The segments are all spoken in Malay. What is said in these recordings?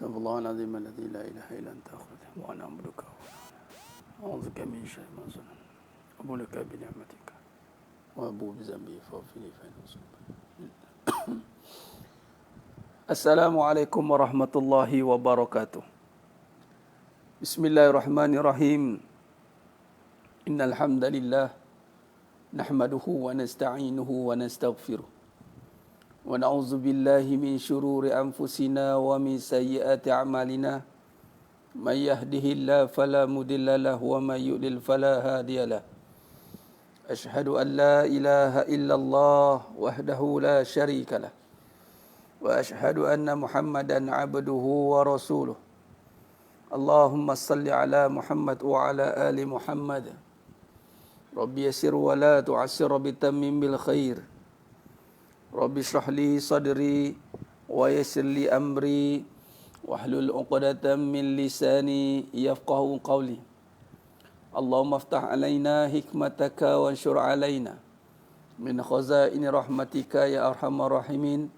Astagfirullahaladzim alladzi la ilaha illa anta astaghfiruka wa a'udzuka a'udzubika min syarri ma sana'tu abu laka bi ni'matika wa abu bi dzambi faghfir li fa innahu. Assalamualaikum warahmatullahi wabarakatuh. Bismillahirrahmanirrahim. Innal hamdalillah nahmaduhu wa nasta'inuhu wa nastaghfiruh. Wa na'udzu billahi min syururi anfusina wa min sayyiati a'malina. May yahdihillahu fala mudilla lahu wa may yudlil fala hadiyalah. Asyhadu an la ilaha illallah wahdahu la syarika lah. Wa asyhadu anna Muhammadan abduhu wa rasuluh. Allahumma salli ala Muhammad wa ala ali Muhammad. Rabbi yassir wa la tu'assir bitammim bil khair. Rabbi shrah li sadri wa yassir li amri wahlul 'uqdatam min lisani yafqahu qawli. Allahumma aftah alaina hikmataka wa anshur alaina min khazaini rahmatika ya arhamar rahimin.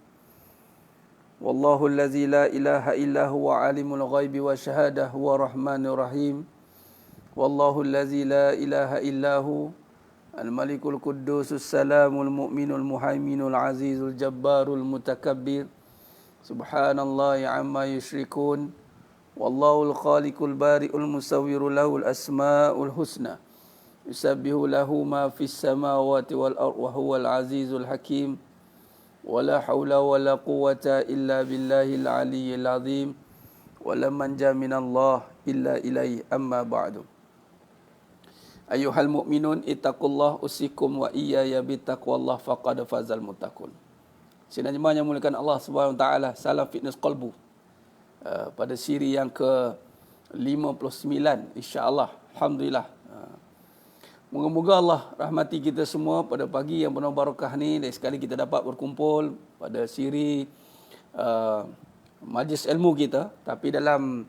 Wallahu allazi la ilaha illa huwa alimul ghaibi wa syahadah wa rahmanir rahim. Wallahu allazi la ilaha illa hu al-malikul quddusus salamul mu'minul muhaiminul azizul jabbarul mutakabbir. Subhanallahi amma yusyrikun. Wallahul khaliqul bari'ul musawwiru lahul asmaul husna. Yusabbihu lahu ma fis samawati wal ardh wa huwal azizul hakim. Wala haula wala quwwata illa billahil aliyyil azim. Wala manja minallah illa ilaihi amma ba'du. Ayuhal mu'minun ittaqullah usikum wa iyaya bittaqwallah faqad fazal muttaqun. Sidang jemaah yang muliakan Allah Subhanahu wa taala, salam fitness qalbu. Pada siri yang ke-59 insya-Allah, alhamdulillah. Moga-moga Allah rahmati kita semua pada pagi yang penuh barakah ni, dan sekali kita dapat berkumpul pada siri majlis ilmu kita, tapi dalam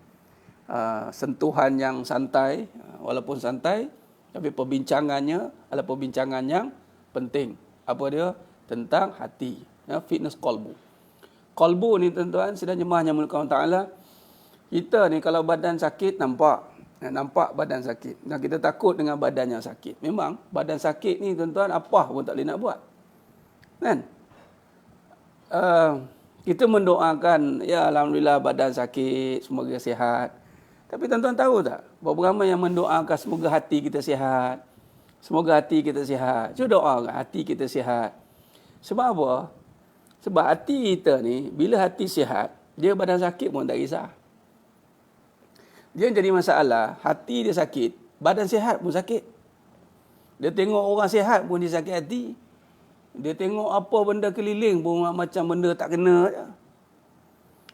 sentuhan yang santai, walaupun santai, tapi perbincangannya adalah perbincangan yang penting. Apa dia? Tentang hati, ya, fitness qalbu. Qalbu ni tuan-tuan, sedang jemaah yang mulia Ta'ala, kita ni kalau badan sakit nampak badan sakit. Dan kita takut dengan badan yang sakit. Memang badan sakit ni tuan-tuan apa pun tak boleh nak buat. Kan? Kita mendoakan, ya alhamdulillah badan sakit, semoga sihat. Tapi tuan-tuan tahu tak, berapa ramai yang mendoakan semoga hati kita sihat. Semoga hati kita sihat. Cuba doa hati kita sihat. Sebab apa? Sebab hati kita ni, bila hati sihat, dia badan sakit pun tak kisah. Dia jadi masalah, hati dia sakit, badan sihat pun sakit. Dia tengok orang sihat pun dia sakit hati. Dia tengok apa benda keliling pun macam benda tak kena je.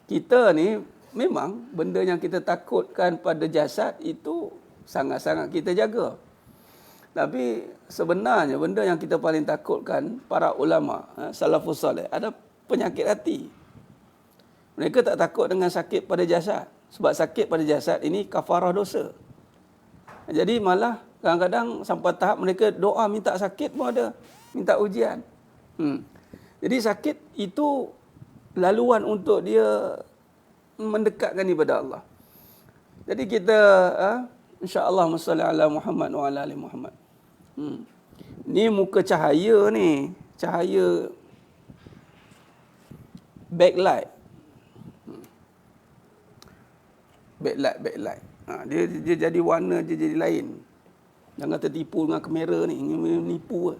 Kita ni, memang benda yang kita takutkan pada jasad itu sangat-sangat kita jaga. Tapi sebenarnya benda yang kita paling takutkan, para ulama salafus salih, ada penyakit hati. Mereka tak takut dengan sakit pada jasad. Sebab sakit pada jasad ini kafarah dosa. Jadi malah kadang-kadang sampai tahap mereka doa minta sakit pun ada, minta ujian. Jadi sakit itu laluan untuk dia mendekatkan kepada Allah. Jadi kita insya-Allah salli ala Muhammad wa ala ali Muhammad. Ni muka cahaya ni, cahaya backlight. Backlight. Dia jadi warna dia jadi lain. Jangan tertipu dengan kamera ni, menipu.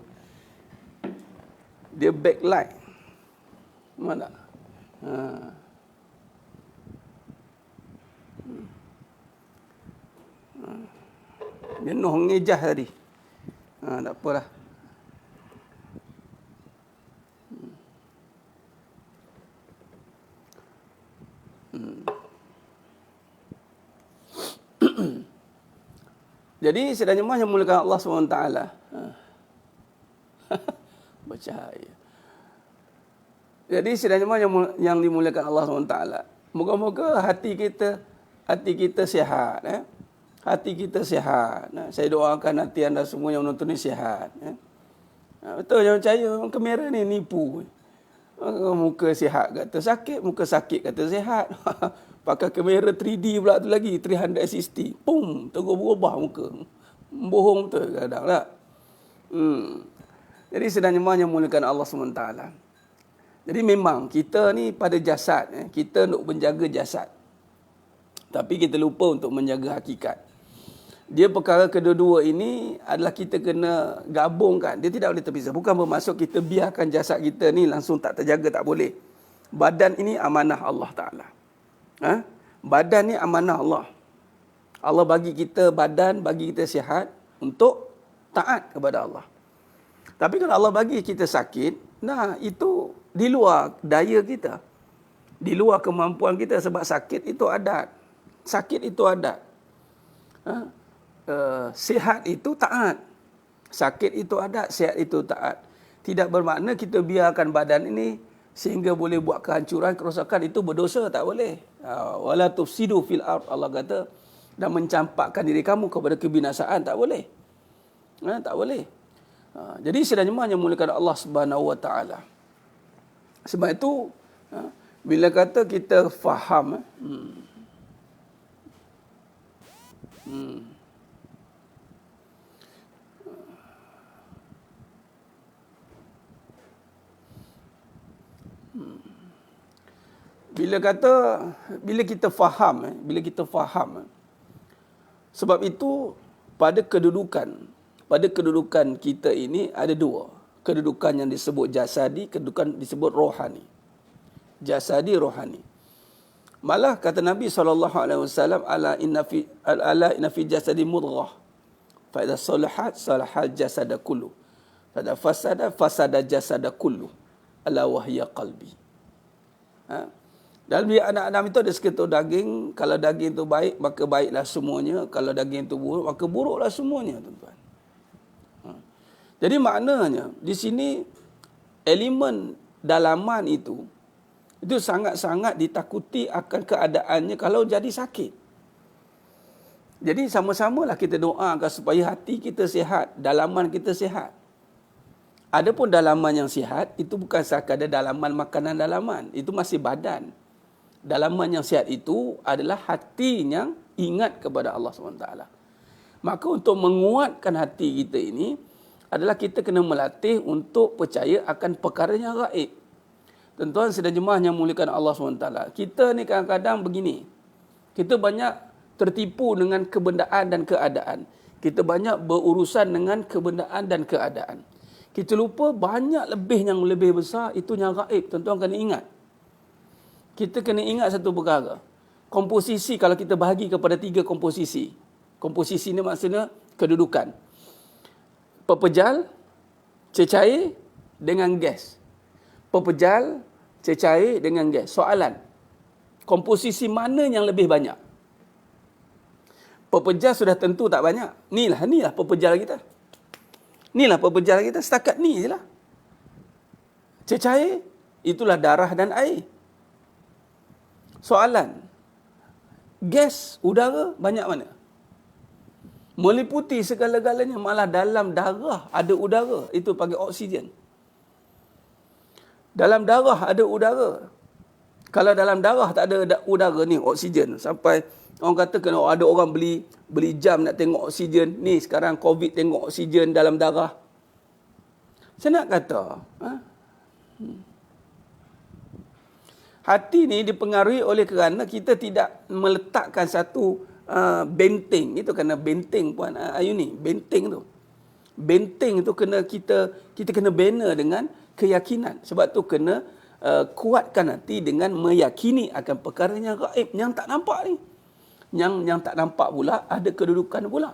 Dia backlight. Mana? Dia noh ngejah tadi. Tak apalah. Jadi sedang jemaah yang muliakan Allah SWT. Bercahaya. Jadi sedang jemaah yang dimuliakan Allah SWT. Moga-moga hati kita sihat. Hati kita sihat. Saya doakan hati anda semua yang menonton ni sihat. Betul, jangan percaya kamera ni nipu. Muka sihat kata sakit, muka sakit kata sihat. Pakai kamera 3D pula tu lagi, 360. Pum, terus berubah muka. Bohong tu kadang tak. Jadi sebenarnya yang mulakan Allah SWT. Jadi memang kita ni pada jasad, kita untuk menjaga jasad. Tapi kita lupa untuk menjaga hakikat. Dia perkara kedua-dua ini adalah kita kena gabungkan. Dia tidak boleh terpisah. Bukan bermaksud kita biarkan jasad kita ni langsung tak terjaga, tak boleh. Badan ini amanah Allah Ta'ala. Badan ni amanah Allah. Allah bagi kita badan, bagi kita sihat untuk taat kepada Allah. Tapi kalau Allah bagi kita sakit, nah itu di luar daya kita. Di luar kemampuan kita sebab sakit itu adat. Sakit itu adat. Sihat itu taat. Sakit itu adat, sihat itu taat. Tidak bermakna kita biarkan badan ini sehingga boleh buat kehancuran, kerosakan, itu berdosa, tak boleh. Wala tufsidu fil ard, Allah kata, dan mencampakkan diri kamu kepada kebinasaan, tak boleh. Tak boleh. Jadi sebenarnya yang mulakan Allah Subhanahu Wa Taala. Sebab itu bila kata kita faham bila kita faham, sebab itu pada kedudukan kita ini ada dua. Kedudukan yang disebut jasadi, kedudukan disebut rohani. Jasadi, rohani. Malah kata Nabi SAW, ala inna fi jasadi mudghah. Fa idza salahat salahal jasada kullu. Fa idza fasada jasada kullu. Ala wahya qalbi. Dalam diri anak Adam itu ada seketul daging. Kalau daging itu baik, maka baiklah semuanya. Kalau daging itu buruk, maka buruklah semuanya, tuan-tuan. Jadi maknanya, di sini elemen dalaman itu sangat-sangat ditakuti akan keadaannya kalau jadi sakit. Jadi sama-samalah kita doakan supaya hati kita sihat, dalaman kita sihat. Adapun dalaman yang sihat, itu bukan sekadar dalaman makanan dalaman. Itu masih badan. Dalaman yang sihat itu adalah hati yang ingat kepada Allah SWT. Maka untuk menguatkan hati kita ini adalah kita kena melatih untuk percaya akan perkara yang gaib. Tuan-tuan sedang jemaah yang muliakan Allah SWT. Kita ni kadang-kadang begini. Kita banyak tertipu dengan kebendaan dan keadaan. Kita banyak berurusan dengan kebendaan dan keadaan. Kita lupa banyak lebih yang lebih besar itu yang gaib. Tuan-tuan kena ingat. Kita kena ingat satu perkara. Komposisi, kalau kita bahagi kepada 3 komposisi. Komposisi ni maksudnya kedudukan. Pepejal, cecair dengan gas. Pepejal, cecair dengan gas. Soalan, komposisi mana yang lebih banyak? Pepejal sudah tentu tak banyak. Inilah pepejal kita. Inilah pepejal kita, setakat ni je lah. Cecair, itulah darah dan air. Soalan, gas, udara banyak mana? Meliputi segala-galanya, malah dalam darah ada udara, itu panggil oksigen. Dalam darah ada udara. Kalau dalam darah tak ada udara ni, oksigen, sampai orang kata kena ada orang beli jam nak tengok oksigen. Ni sekarang COVID tengok oksigen dalam darah. Saya nak kata, hati ni dipengaruhi oleh kerana kita tidak meletakkan satu benteng. Itu kerana benteng Puan Ayu ni, benteng tu. Benteng tu kena kita kena bina dengan keyakinan. Sebab tu kena kuatkan hati dengan meyakini akan perkara yang gaib, yang tak nampak ni. Yang tak nampak pula ada kedudukan pula.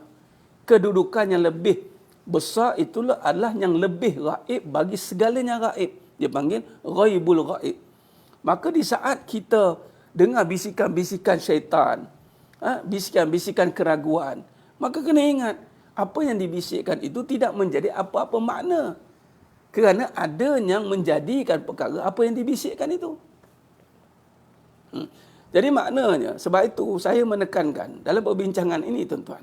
Kedudukan yang lebih besar itulah adalah yang lebih gaib bagi segalanya gaib. Dia panggil ghaibul gaib. Maka di saat kita dengar bisikan-bisikan syaitan, bisikan-bisikan keraguan, maka kena ingat, apa yang dibisikkan itu tidak menjadi apa-apa makna. Kerana ada yang menjadikan perkara apa yang dibisikkan itu. Jadi maknanya, sebab itu saya menekankan dalam perbincangan ini, tuan-tuan.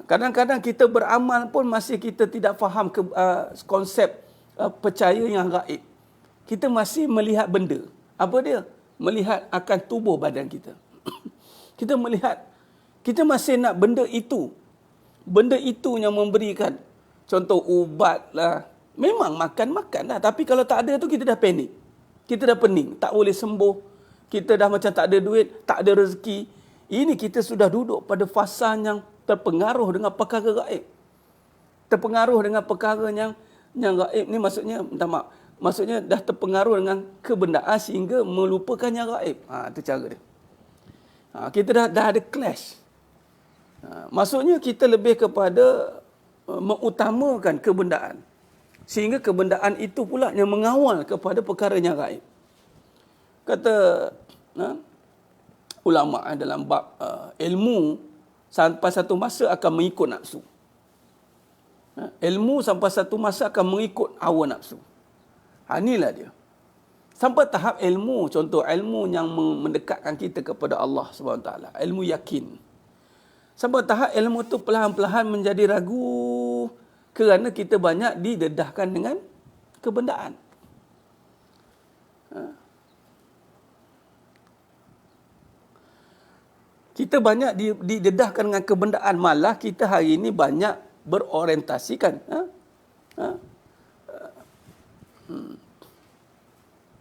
Kadang-kadang kita beramal pun masih kita tidak faham konsep percaya yang gaib. kita masih melihat benda. Apa dia? Melihat akan tubuh badan kita. Kita melihat, kita masih nak benda itu. Benda itu yang memberikan. Contoh ubat lah. Memang makan lah. Tapi kalau tak ada tu kita dah panik. Kita dah pening. Tak boleh sembuh. Kita dah macam tak ada duit. Tak ada rezeki. Ini kita sudah duduk pada fasa yang terpengaruh dengan perkara gaib. Terpengaruh dengan perkara yang gaib ni maksudnya, minta maaf. Maksudnya dah terpengaruh dengan kebendaan sehingga melupakan yang gaib. Itu cara dia. Kita dah ada clash. Maksudnya kita lebih kepada mengutamakan kebendaan. Sehingga kebendaan itu pula yang mengawal kepada perkara yang gaib. Kata ulama dalam bab ilmu sampai satu masa akan mengikut nafsu. Ilmu sampai satu masa akan mengikut hawa nafsu. Inilah dia. Sampai tahap ilmu, contoh ilmu yang mendekatkan kita kepada Allah SWT. Ilmu yakin. Sampai tahap ilmu tu perlahan-lahan menjadi ragu kerana kita banyak didedahkan dengan kebendaan. Kita banyak didedahkan dengan kebendaan. Malah kita hari ini banyak berorientasikan.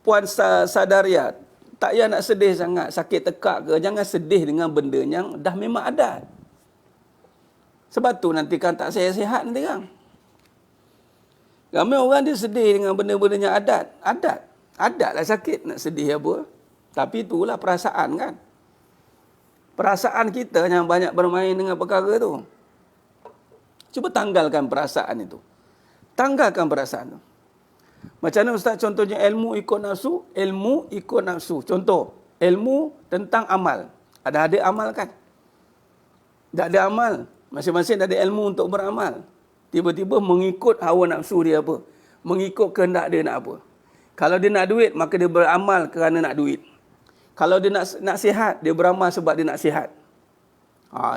Puan Sadaria, tak payah nak sedih sangat, sakit tekak ke, jangan sedih dengan benda yang dah memang ada. Sebab tu nanti kan tak sihat-sihat nanti kan. Ramai orang dia sedih dengan benda-benda yang adat. Adat lah sakit, nak sedih apa. Tapi itulah perasaan kan. Perasaan kita yang banyak bermain dengan perkara tu. Cuba tanggalkan perasaan itu. Tanggalkan perasaan tu. Macam mana Ustaz contohnya ilmu ikut nafsu? Ilmu ikut nafsu. Contoh, ilmu tentang amal. Ada amal kan? Tak ada amal. Masing-masing ada ilmu untuk beramal. Tiba-tiba mengikut hawa nafsu dia apa? Mengikut kehendak dia nak apa? Kalau dia nak duit, maka dia beramal kerana nak duit. Kalau dia nak sihat, dia beramal sebab dia nak sihat.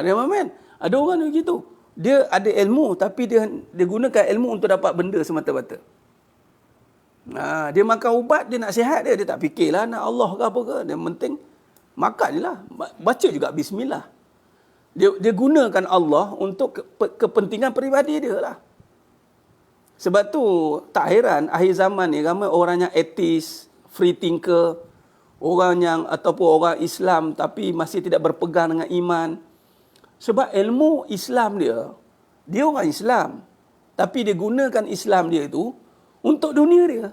Dia main. Ada orang yang begitu. Dia ada ilmu tapi dia gunakan ilmu untuk dapat benda semata-mata. Dia makan ubat, dia nak sihat dia tak fikirlah nak Allah ke apa ke. Dia penting makan je lah. Baca juga bismillah. Dia gunakan Allah untuk kepentingan peribadi dia lah. Sebab tu tak heran akhir zaman ni ramai orang yang atheist, free thinker, orang yang ataupun orang Islam tapi masih tidak berpegang dengan iman. Sebab ilmu Islam dia orang Islam. Tapi dia gunakan Islam dia itu untuk dunia dia.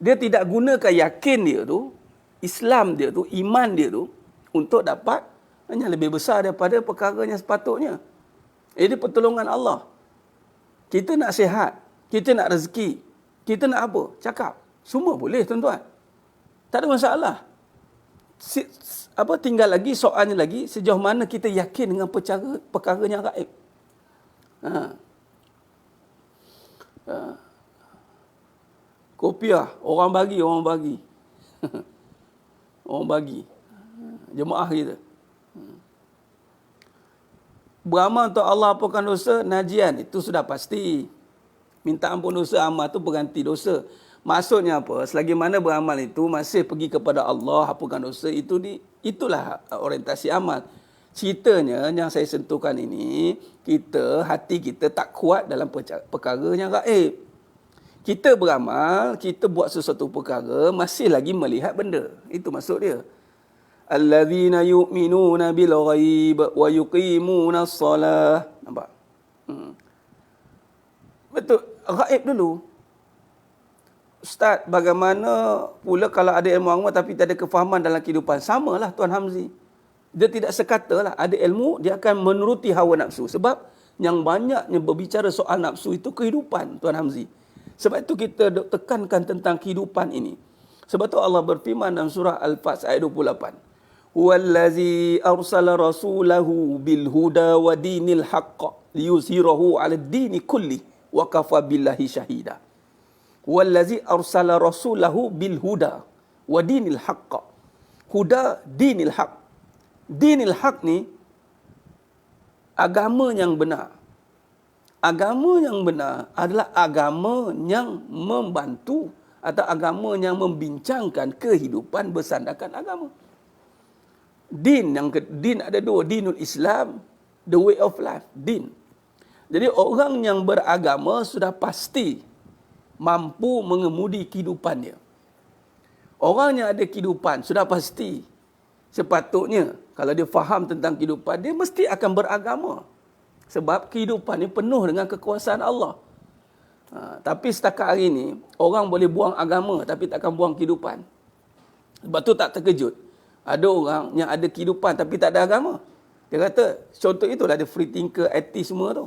Dia tidak gunakan yakin dia tu, Islam dia tu, iman dia tu untuk dapat yang lebih besar daripada perkara yang sepatutnya. Ini pertolongan Allah. Kita nak sihat, kita nak rezeki, kita nak apa? Cakap. Semua boleh tuan-tuan. Tak ada masalah. Tinggal lagi soalnya lagi sejauh mana kita yakin dengan perkara yang gaib. Kopiah, orang bagi. Orang bagi. Jemaah kita. Beramal untuk Allah apakan dosa, najian. Itu sudah pasti. Minta ampun dosa, amal itu berganti dosa. Maksudnya apa? Selagi mana beramal itu masih pergi kepada Allah, apakan dosa, itulah orientasi amal. Ceritanya yang saya sentuhkan ini, hati kita tak kuat dalam perkara yang gaib. Kita beramal, kita buat sesuatu perkara, masih lagi melihat benda. Itu maksud dia. Allazina yu'minuna bil ghaib wa yuqimuna as-salah. Nampak? Betul. Gaib dulu. Ustaz, bagaimana pula kalau ada ilmu agama tapi tak ada kefahaman dalam kehidupan? Samalah Tuan Hamzi. Dia tidak sekata lah. Ada ilmu, dia akan menuruti hawa nafsu. Sebab yang banyaknya berbicara soal nafsu itu kehidupan Tuan Hamzi. Sebab itu kita tekankan tentang kehidupan ini. Sebab itu Allah berfirman dalam surah Al-Fat ayat 28. Huwallazi arsala rasulahu bil huda wa dinil haqq liyuzhirahu 'ala ad-dini kulli wa kafa billahi syahida. Huwallazi arsala rasulahu bil huda wa dinil haqq. Huda dinil haqq. Dinil haqq ni agama yang benar. Agama yang benar adalah agama yang membantu atau agama yang membincangkan kehidupan bersandarkan agama. Din ada dua, dinul Islam, the way of life, din. Jadi orang yang beragama sudah pasti mampu mengemudi kehidupan dia. Orang yang ada kehidupan sudah pasti sepatutnya kalau dia faham tentang kehidupan, dia mesti akan beragama. Sebab kehidupan ni penuh dengan kekuasaan Allah. Tapi setakat hari ni, orang boleh buang agama tapi takkan buang kehidupan. Sebab tu tak terkejut. Ada orang yang ada kehidupan tapi tak ada agama. Dia kata, contoh itulah ada free thinker, atheist semua tu.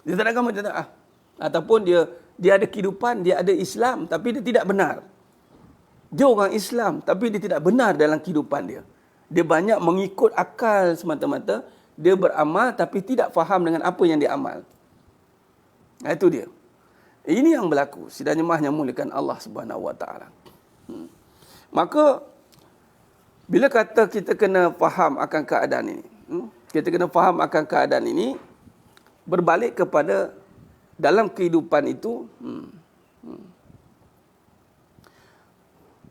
Dia tak ada agama, dia tak. Ataupun dia ada kehidupan, dia ada Islam tapi dia tidak benar. Dia orang Islam tapi dia tidak benar dalam kehidupan dia. Dia banyak mengikut akal semata-mata. Dia beramal tapi tidak faham dengan apa yang dia amal. Itu dia. Ini yang berlaku. Sidang jemaah yang muliakan Allah Subhanahu Wa Taala. Maka bila kata kita kena faham akan keadaan ini, kita kena faham akan keadaan ini, berbalik kepada dalam kehidupan itu,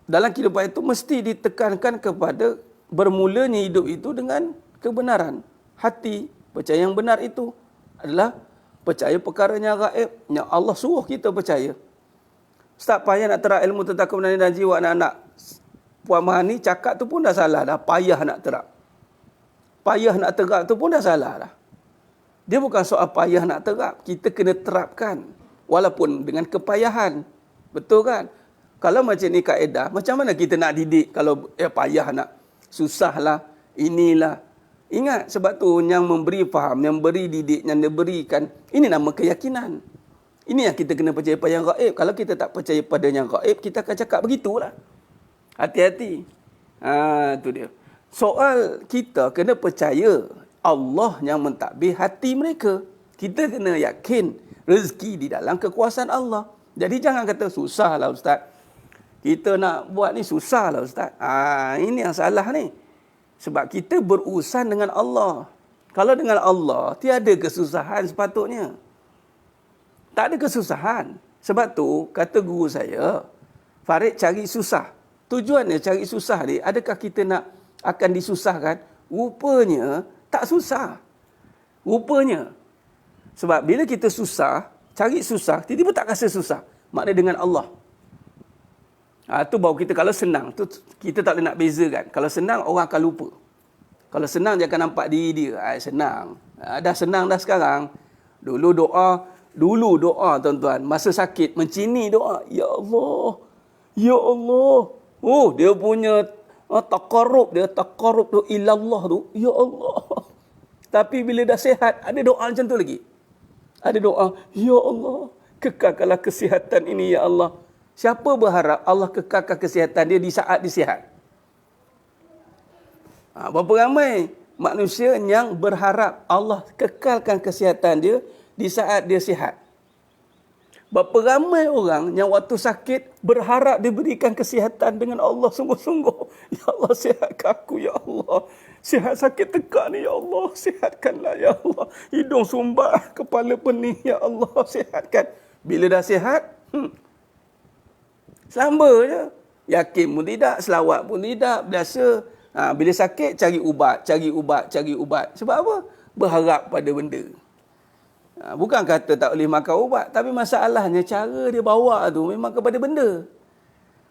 dalam kehidupan itu mesti ditekankan kepada bermulanya hidup itu dengan kebenaran. Hati, percaya yang benar itu adalah percaya perkara yang gaib, yang Allah suruh kita percaya. Tak payah nak terap ilmu tentang kebenaran dan jiwa anak-anak. Puan Mahani cakap tu pun dah salah dah. Payah nak terap. Payah nak terap tu pun dah salah dah. Dia bukan soal payah nak terap. Kita kena terapkan. Walaupun dengan kepayahan. Betul kan? Kalau macam ni kaedah, macam mana kita nak didik kalau payah nak, susah lah, inilah. Ingat, sebab tu yang memberi faham, yang beri didik, yang diberikan, ini nama keyakinan. Ini yang kita kena percaya pada yang gaib. Kalau kita tak percaya pada yang gaib, kita akan cakap begitulah. Hati-hati. Itu dia. Soal kita kena percaya Allah yang mentadbir hati mereka. Kita kena yakin rezeki di dalam kekuasaan Allah. Jadi jangan kata susah lah Ustaz. Kita nak buat ni susah lah Ustaz. Ini yang salah ni. Sebab kita berurusan dengan Allah. Kalau dengan Allah, tiada kesusahan sepatutnya. Tak ada kesusahan. Sebab tu, kata guru saya, Farid cari susah. Tujuannya cari susah ni, adakah kita nak akan disusahkan? Rupanya, tak susah. Rupanya. Sebab bila kita susah, cari susah, tiba-tiba tak rasa susah. Maknanya dengan Allah. Tu baru kita, kalau senang, tu kita tak boleh nak bezakan. Kalau senang, orang akan lupa. Kalau senang, dia akan nampak diri dia. Senang. Dah senang dah sekarang. Dulu doa tuan-tuan. Masa sakit, mencini doa. Ya Allah. Ya Allah. Oh, dia punya taqarrub tu ilallah tu. Ya Allah. Tapi bila dah sihat, ada doa macam tu lagi. Ada doa. Ya Allah. Kekalkanlah kesihatan ini, Ya Allah. Siapa berharap Allah kekalkan kesihatan dia di saat dia sihat? Berapa ramai manusia yang berharap Allah kekalkan kesihatan dia di saat dia sihat? Berapa ramai orang yang waktu sakit berharap diberikan kesihatan dengan Allah sungguh-sungguh. Ya Allah, sihatkan aku, Ya Allah. Sihat sakit tekak ni, Ya Allah. Sihatkanlah, Ya Allah. Hidung sumbat, kepala pening, Ya Allah. Sihatkan. Bila dah sihat, selamba je. Yakin pun tidak, selawat pun tidak. Biasa, bila sakit, cari ubat. Sebab apa? Berharap pada benda. Bukan kata tak boleh makan ubat, tapi masalahnya cara dia bawa tu memang kepada benda.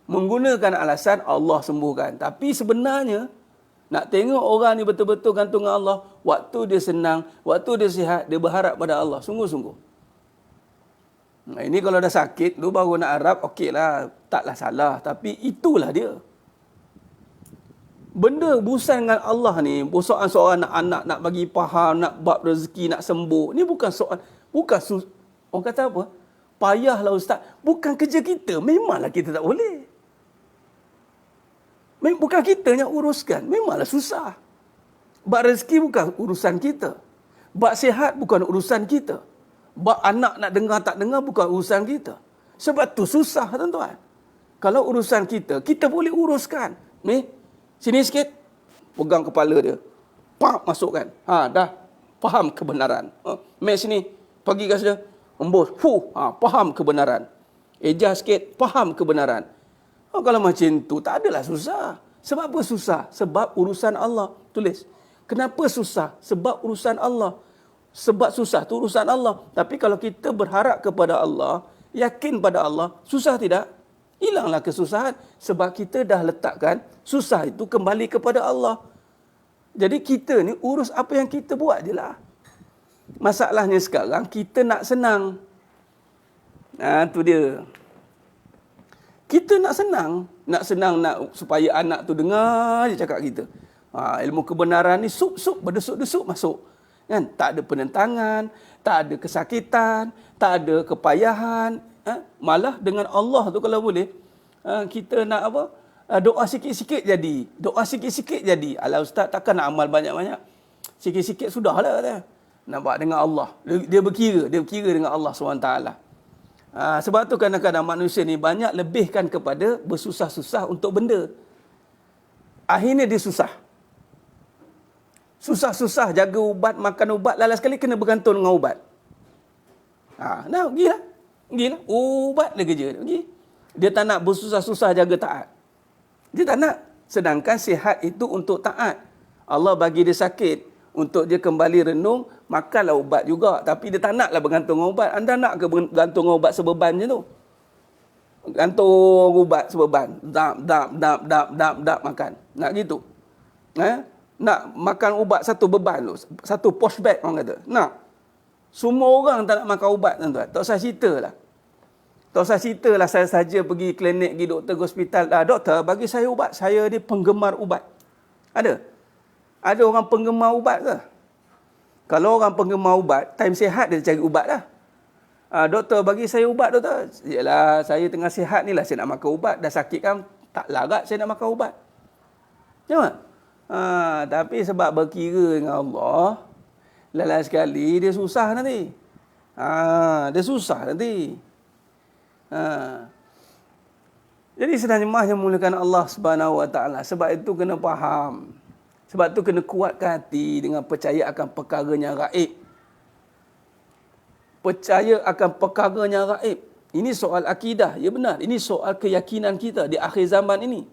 Menggunakan alasan Allah sembuhkan. Tapi sebenarnya, nak tengok orang ni betul-betul gantung dengan Allah, waktu dia senang, waktu dia sihat, dia berharap pada Allah. Sungguh-sungguh. Ini kalau dah sakit, tu baru nak harap, okeylah, taklah salah. Tapi itulah dia. Benda berurusan dengan Allah ni, soal anak-anak nak bagi faham, nak bab rezeki, nak sembuh. Ni bukan soal, orang kata apa? Payahlah Ustaz. Bukan kerja kita. Memanglah kita tak boleh. Bukan kita yang uruskan. Memanglah susah. Bab rezeki bukan urusan kita. Bab sihat bukan urusan kita. Bab anak nak dengar tak dengar bukan urusan kita. Sebab tu susah tuan-tuan. Kalau urusan kita, kita boleh uruskan. Ni, sini sikit, pegang kepala dia. Pam, masukkan. Dah faham kebenaran. Mai sini, pergi kat dia. Embus. Faham kebenaran. Eja sikit, faham kebenaran. Oh, kalau macam tu, tak adalah susah. Sebab apa susah? Sebab urusan Allah. Tulis. Kenapa susah? Sebab urusan Allah. Sebab susah tu urusan Allah. Tapi kalau kita berharap kepada Allah, yakin pada Allah, susah tidak? Hilanglah kesusahan. Sebab kita dah letakkan susah itu kembali kepada Allah. Jadi kita ni urus apa yang kita buat je lah. Masalahnya sekarang kita nak senang. Tu dia. Kita nak senang nak supaya anak tu dengar je cakap kita. Ilmu kebenaran ni sup berdesuk-desuk masuk. Kan? Tak ada penentangan, tak ada kesakitan, tak ada kepayahan. Malah dengan Allah tu kalau boleh, kita nak apa? Doa sikit-sikit jadi. Doa sikit-sikit jadi. Alah ustaz, takkan nak amal banyak-banyak. Sikit-sikit sudahlah kata. Nampak dengan Allah. Dia berkira dengan Allah SWT. Sebab tu kadang-kadang manusia ni banyak lebihkan kepada bersusah-susah untuk benda. Akhirnya dia susah. Susah-susah jaga ubat, makan ubat, lala sekali kena bergantung dengan ubat. Pergilah. Ubat dia kerja. Pergi. Dia tak nak bersusah-susah jaga taat. Dia tak nak. Sedangkan sihat itu untuk taat. Allah bagi dia sakit untuk dia kembali renung, makanlah ubat juga. Tapi dia tak naklah bergantung dengan ubat. Anda nak ke bergantung dengan ubat sebeban je tu? Gantung ubat sebeban. Dap makan. Nak gitu? Nak makan ubat satu beban tu. Satu posh bag orang kata. Nak. Semua orang tak nak makan ubat tuan-tuan. Tak usah cerita lah. Tak usah cerita lah saya saja pergi klinik, pergi doktor ke hospital. Doktor bagi saya ubat. Saya ni penggemar ubat. Ada? Ada orang penggemar ubat ke? Kalau orang penggemar ubat, time sihat dia cari ubat lah. Doktor bagi saya ubat doktor. Yalah, saya tengah sihat ni lah saya nak makan ubat. Dah sakit kan, tak larat saya nak makan ubat. Nampak? Tapi sebab berkira dengan Allah, lain sekali dia susah nanti. Dia susah nanti. Jadi sedang jemaah yang mulakan Allah Subhanahu Wa Taala. Sebab itu kena faham. Sebab tu kena kuatkan hati dengan percaya akan perkaranya gaib. Percaya akan perkaranya gaib. Ini soal akidah, ya benar. Ini soal keyakinan kita di akhir zaman ini.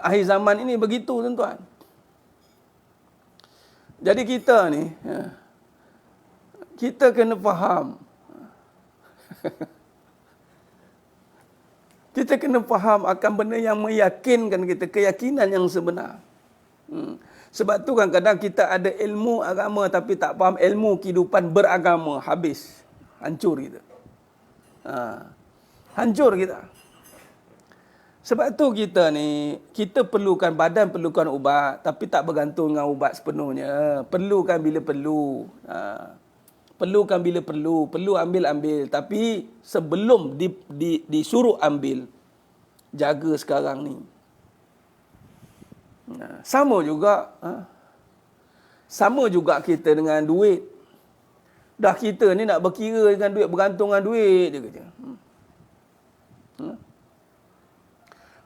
Akhir zaman ini begitu tuan-tuan. Jadi kita ni, kita kena faham. Kita kena faham akan benda yang meyakinkan kita, keyakinan yang sebenar. Sebab tu kadang-kadang kita ada ilmu agama tapi tak faham ilmu kehidupan beragama. Habis. Hancur kita. Hancur kita. Sebab tu kita ni, kita perlukan, badan perlukan ubat tapi tak bergantung dengan ubat sepenuhnya. Perlukan bila perlu. Perlukan bila perlu ambil. Tapi sebelum disuruh ambil, jaga sekarang ni. Sama juga kita dengan duit. Dah kita ni nak berkira dengan duit, bergantung dengan duit je kerja.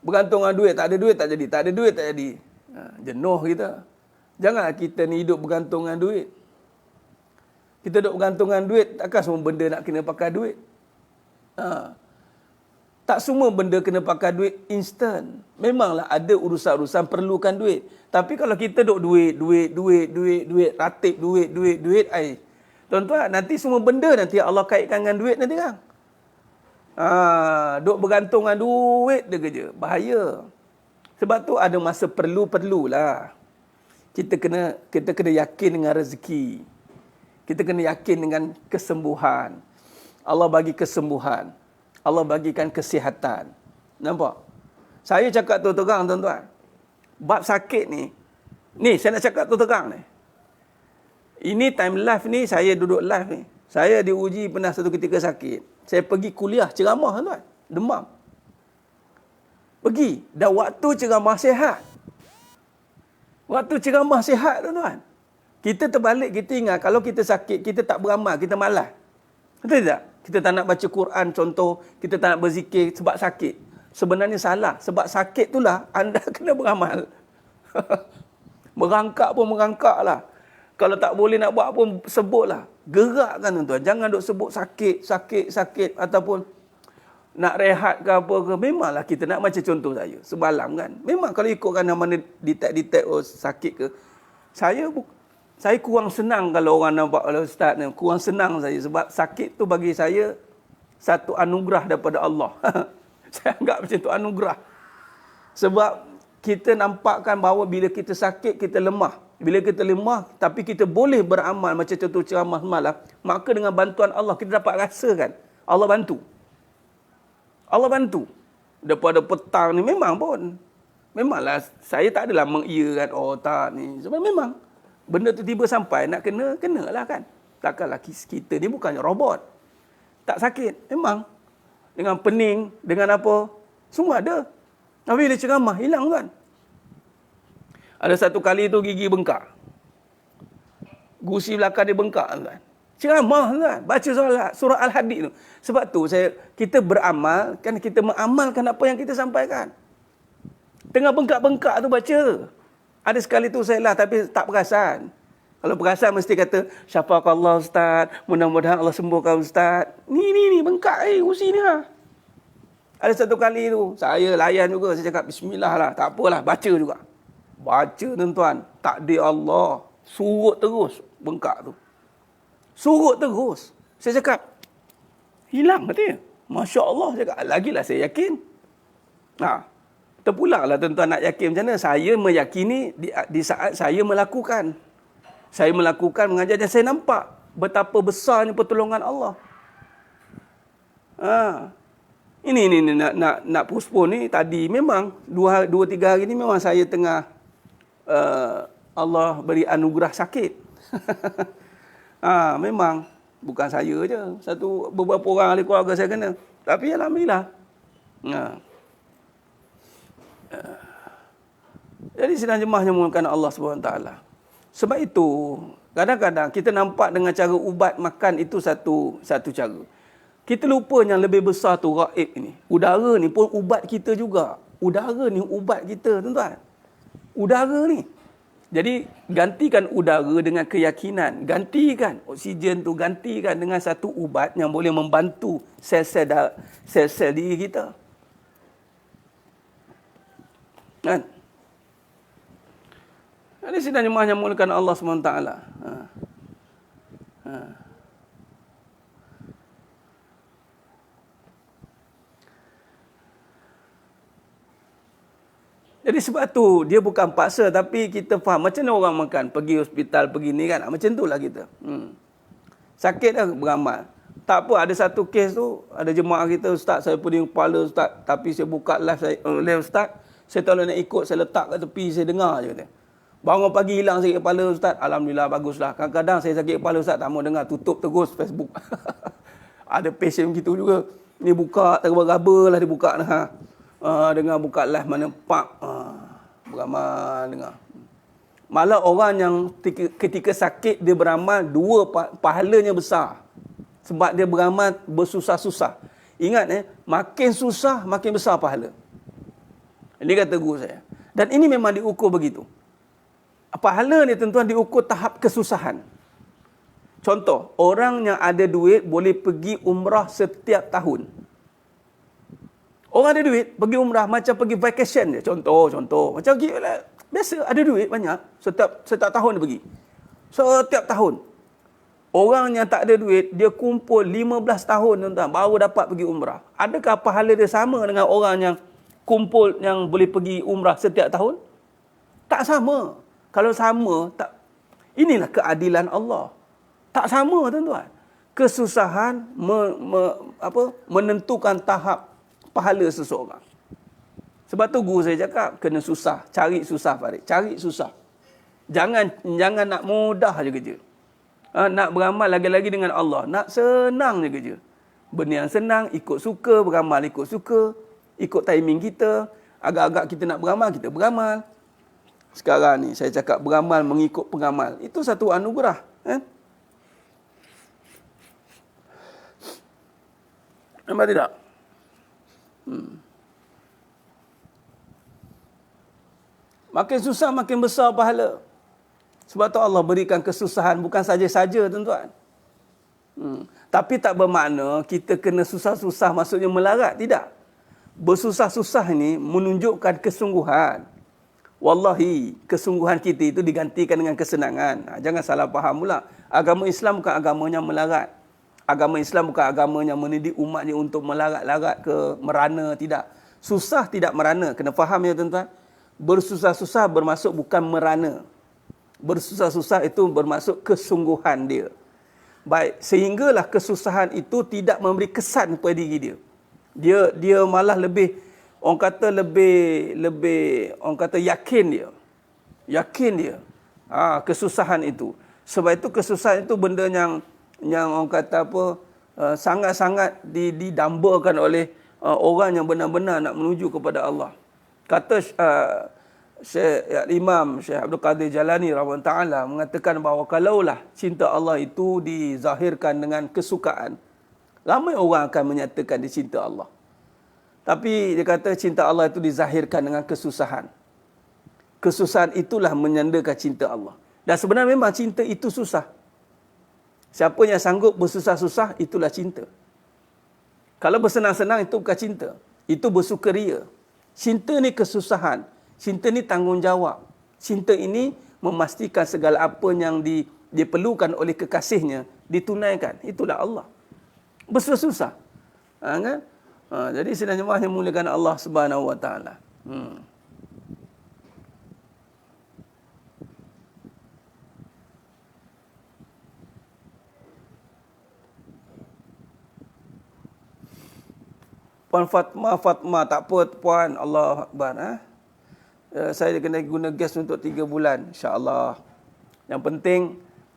Bergantung dengan duit, tak ada duit tak jadi. Jenuh kita. Jangan kita ni hidup bergantung dengan duit. Kita duduk bergantung dengan duit, takkan semua benda nak kena pakai duit. Tak semua benda kena pakai duit instan. Memanglah ada urusan-urusan perlukan duit. Tapi kalau kita duduk duit, ratib duit, tuan-tuan, nanti semua benda nanti Allah kaitkan dengan duit nanti kan. Duduk bergantung dengan duit dia kerja. Bahaya. Sebab tu ada masa perlulah. Kita kena yakin dengan rezeki. Kita kena yakin dengan kesembuhan. Allah bagi kesembuhan. Allah bagikan kesihatan. Nampak? Saya cakap terang tuan-tuan. Bab sakit ni. Ni saya nak cakap terang ni. Ini time live ni, saya duduk live ni. Saya diuji pernah satu ketika sakit. Saya pergi kuliah ceramah tuan-tuan. Demam. Pergi. Dan waktu ceramah sihat. Waktu ceramah sihat tuan-tuan. Kita terbalik, kita ingat kalau kita sakit, kita tak beramal, kita malas. Betul tak? Kita tak nak baca Quran contoh, kita tak nak berzikir sebab sakit. Sebenarnya salah. Sebab sakit itulah anda kena beramal. Merangkak pun merangkak lah. Kalau tak boleh nak buat pun sebutlah. Gerakkan tuan-tuan. Jangan duk sebut sakit ataupun nak rehat ke apa ke. Memanglah kita nak macam contoh saya. Semalam kan. Memang kalau ikutkan yang mana detect sakit ke. Saya kurang senang kalau orang nampak kalau ustaz ni. Kurang senang saya. Sebab sakit tu bagi saya satu anugerah daripada Allah. Saya anggap macam tu anugerah. Sebab kita nampakkan bahawa bila kita sakit, kita lemah. Bila kita lemah, tapi kita boleh beramal macam contoh ceramah semalam, maka dengan bantuan Allah, kita dapat rasakan Allah bantu. Allah bantu. Daripada petang ni memanglah saya tak adalah mengiyakan, oh tak ni. Sebab memang benda tu tiba sampai nak kenalah kan. Takkanlah kita ni bukannya robot. Tak sakit, memang. Dengan pening, dengan apa, semua ada. Tapi bila ceramah, hilang kan. Ada satu kali tu gigi bengkak. Gusi belakang dia bengkak kan. Ceramah kan. Baca surah Al-Hadid tu. Sebab tu kita beramal, kan kita mengamalkan apa yang kita sampaikan. Tengah bengkak-bengkak tu baca. Ada sekali tu saya lah tapi tak perasan. Kalau perasan mesti kata, syafaqallah ustaz, mudah-mudahan Allah sembuhkan ustaz. Ni bengkak gusi ni lah. Ada satu kali tu, saya layan juga, saya cakap bismillah lah, tak apalah, baca juga. Baca tuan-tuan, takdir Allah, surut terus bengkak tu. Surut terus. Saya cakap, hilang katanya. Masya Allah, cakap, lagilah saya yakin. Terpulang lah tuan-tuan nak yakin macam mana. Saya meyakini di saat saya melakukan. Saya melakukan mengajar dan saya nampak betapa besarnya pertolongan Allah. Ini nak postpone ni tadi memang 2-3 hari ni memang saya tengah Allah beri anugerah sakit. Memang bukan saya je, beberapa orang ahli keluarga saya kena. Tapi alhamdulillah. Jadi sidang jemaah yang dimuliakan Allah SWT. Sebab itu, kadang-kadang kita nampak dengan cara ubat makan itu satu cara. Kita lupa yang lebih besar tu gaib ni. Udara ni pun ubat kita juga. Udara ni ubat kita, tuan-tuan. Udara ni. Jadi, gantikan udara dengan keyakinan. Gantikan oksigen tu, gantikan dengan satu ubat yang boleh membantu sel-sel diri kita. Kan? Ada sidang jemaah yang dimuliakan Allah SWT. Jadi sebab tu, dia bukan paksa tapi kita faham. Macam mana orang makan? Pergi hospital, pergi ni kan? Macam tu lah kita. Sakit dah beramal. Tak apa, ada satu kes tu, ada jemaah kita, ustaz saya pening kepala ustaz. Tapi saya buka live ustaz. Saya tak boleh nak ikut, saya letak kat tepi, saya dengar je kata. Bangun pagi hilang sakit kepala ustaz. Alhamdulillah baguslah. Kadang-kadang saya sakit kepala ustaz tak mau dengar, tutup terus Facebook. Ada pasien begitu juga. Ni buka teraba-raba lah dia buka dah. Dengar buka live mana pak. Beramal dengar. Malah orang yang ketika sakit dia beramal, pahalanya besar. Sebab dia beramal bersusah-susah. Ingat makin susah makin besar pahala. Ini kata guru saya. Dan ini memang diukur begitu. Pahala ni tuan-tuan diukur tahap kesusahan. Contoh, orang yang ada duit boleh pergi umrah setiap tahun. Orang ada duit, pergi umrah macam pergi vacation je. Contoh. Macam biasa, ada duit banyak. Setiap tahun dia pergi. Setiap tahun. Orang yang tak ada duit, dia kumpul 15 tahun tuan-tuan, baru dapat pergi umrah. Adakah pahala dia sama dengan orang yang kumpul, yang boleh pergi umrah setiap tahun? Tak sama. Kalau sama, inilah keadilan Allah. Tak sama tuan-tuan. Kesusahan menentukan tahap pahala seseorang. Sebab tu guru saya cakap, kena susah. Cari susah, Farid. Cari susah. Jangan nak mudah je kerja. Nak beramal lagi-lagi dengan Allah. Nak senang je kerja. Benda yang senang, ikut suka, beramal ikut suka. Ikut timing kita. Agak-agak kita nak beramal, kita beramal. Sekarang ni saya cakap beramal mengikut pengamal. Itu satu anugerah. Nampak tidak? Makin susah makin besar pahala. Sebab tu Allah berikan kesusahan bukan saja-saja tuan-tuan. Tapi tak bermakna kita kena susah-susah maksudnya melarat. Tidak. Bersusah-susah ni menunjukkan kesungguhan. Wallahi, kesungguhan kita itu digantikan dengan kesenangan. Jangan salah faham pula. Agama Islam bukan agamanya melarat. Agama Islam bukan agamanya mendidik umatnya untuk melarat-larat ke merana. Tidak. Susah tidak merana. Kena faham ya tuan-tuan. Bersusah-susah bermaksud bukan merana. Bersusah-susah itu bermaksud kesungguhan dia. Baik, sehinggalah kesusahan itu tidak memberi kesan kepada diri dia. Dia malah lebih orang kata yakin dia. Yakin dia. Kesusahan itu. Sebab itu kesusahan itu benda yang orang kata apa sangat-sangat didambakan oleh orang yang benar-benar nak menuju kepada Allah. Kata Imam Syekh Abdul Qadir Jalani rahimahullah taala mengatakan bahawa kalaulah cinta Allah itu dizahirkan dengan kesukaan, ramai orang akan menyatakan dia cinta Allah. Tapi dia kata cinta Allah itu dizahirkan dengan kesusahan. Kesusahan itulah menyandakan cinta Allah. Dan sebenarnya memang cinta itu susah. Siapa yang sanggup bersusah-susah, itulah cinta. Kalau bersenang-senang, itu bukan cinta. Itu bersukaria. Cinta ni kesusahan. Cinta ni tanggungjawab. Cinta ini memastikan segala apa yang diperlukan oleh kekasihnya ditunaikan. Itulah Allah. Bersusah-susah. Kan? Jadi sidang jemaah yang muliakan Allah Subhanahu Wa Taala. Puan Fatma, tak apa puan, Allah Akbar. Saya kena guna gas untuk 3 bulan, insya-Allah. Yang penting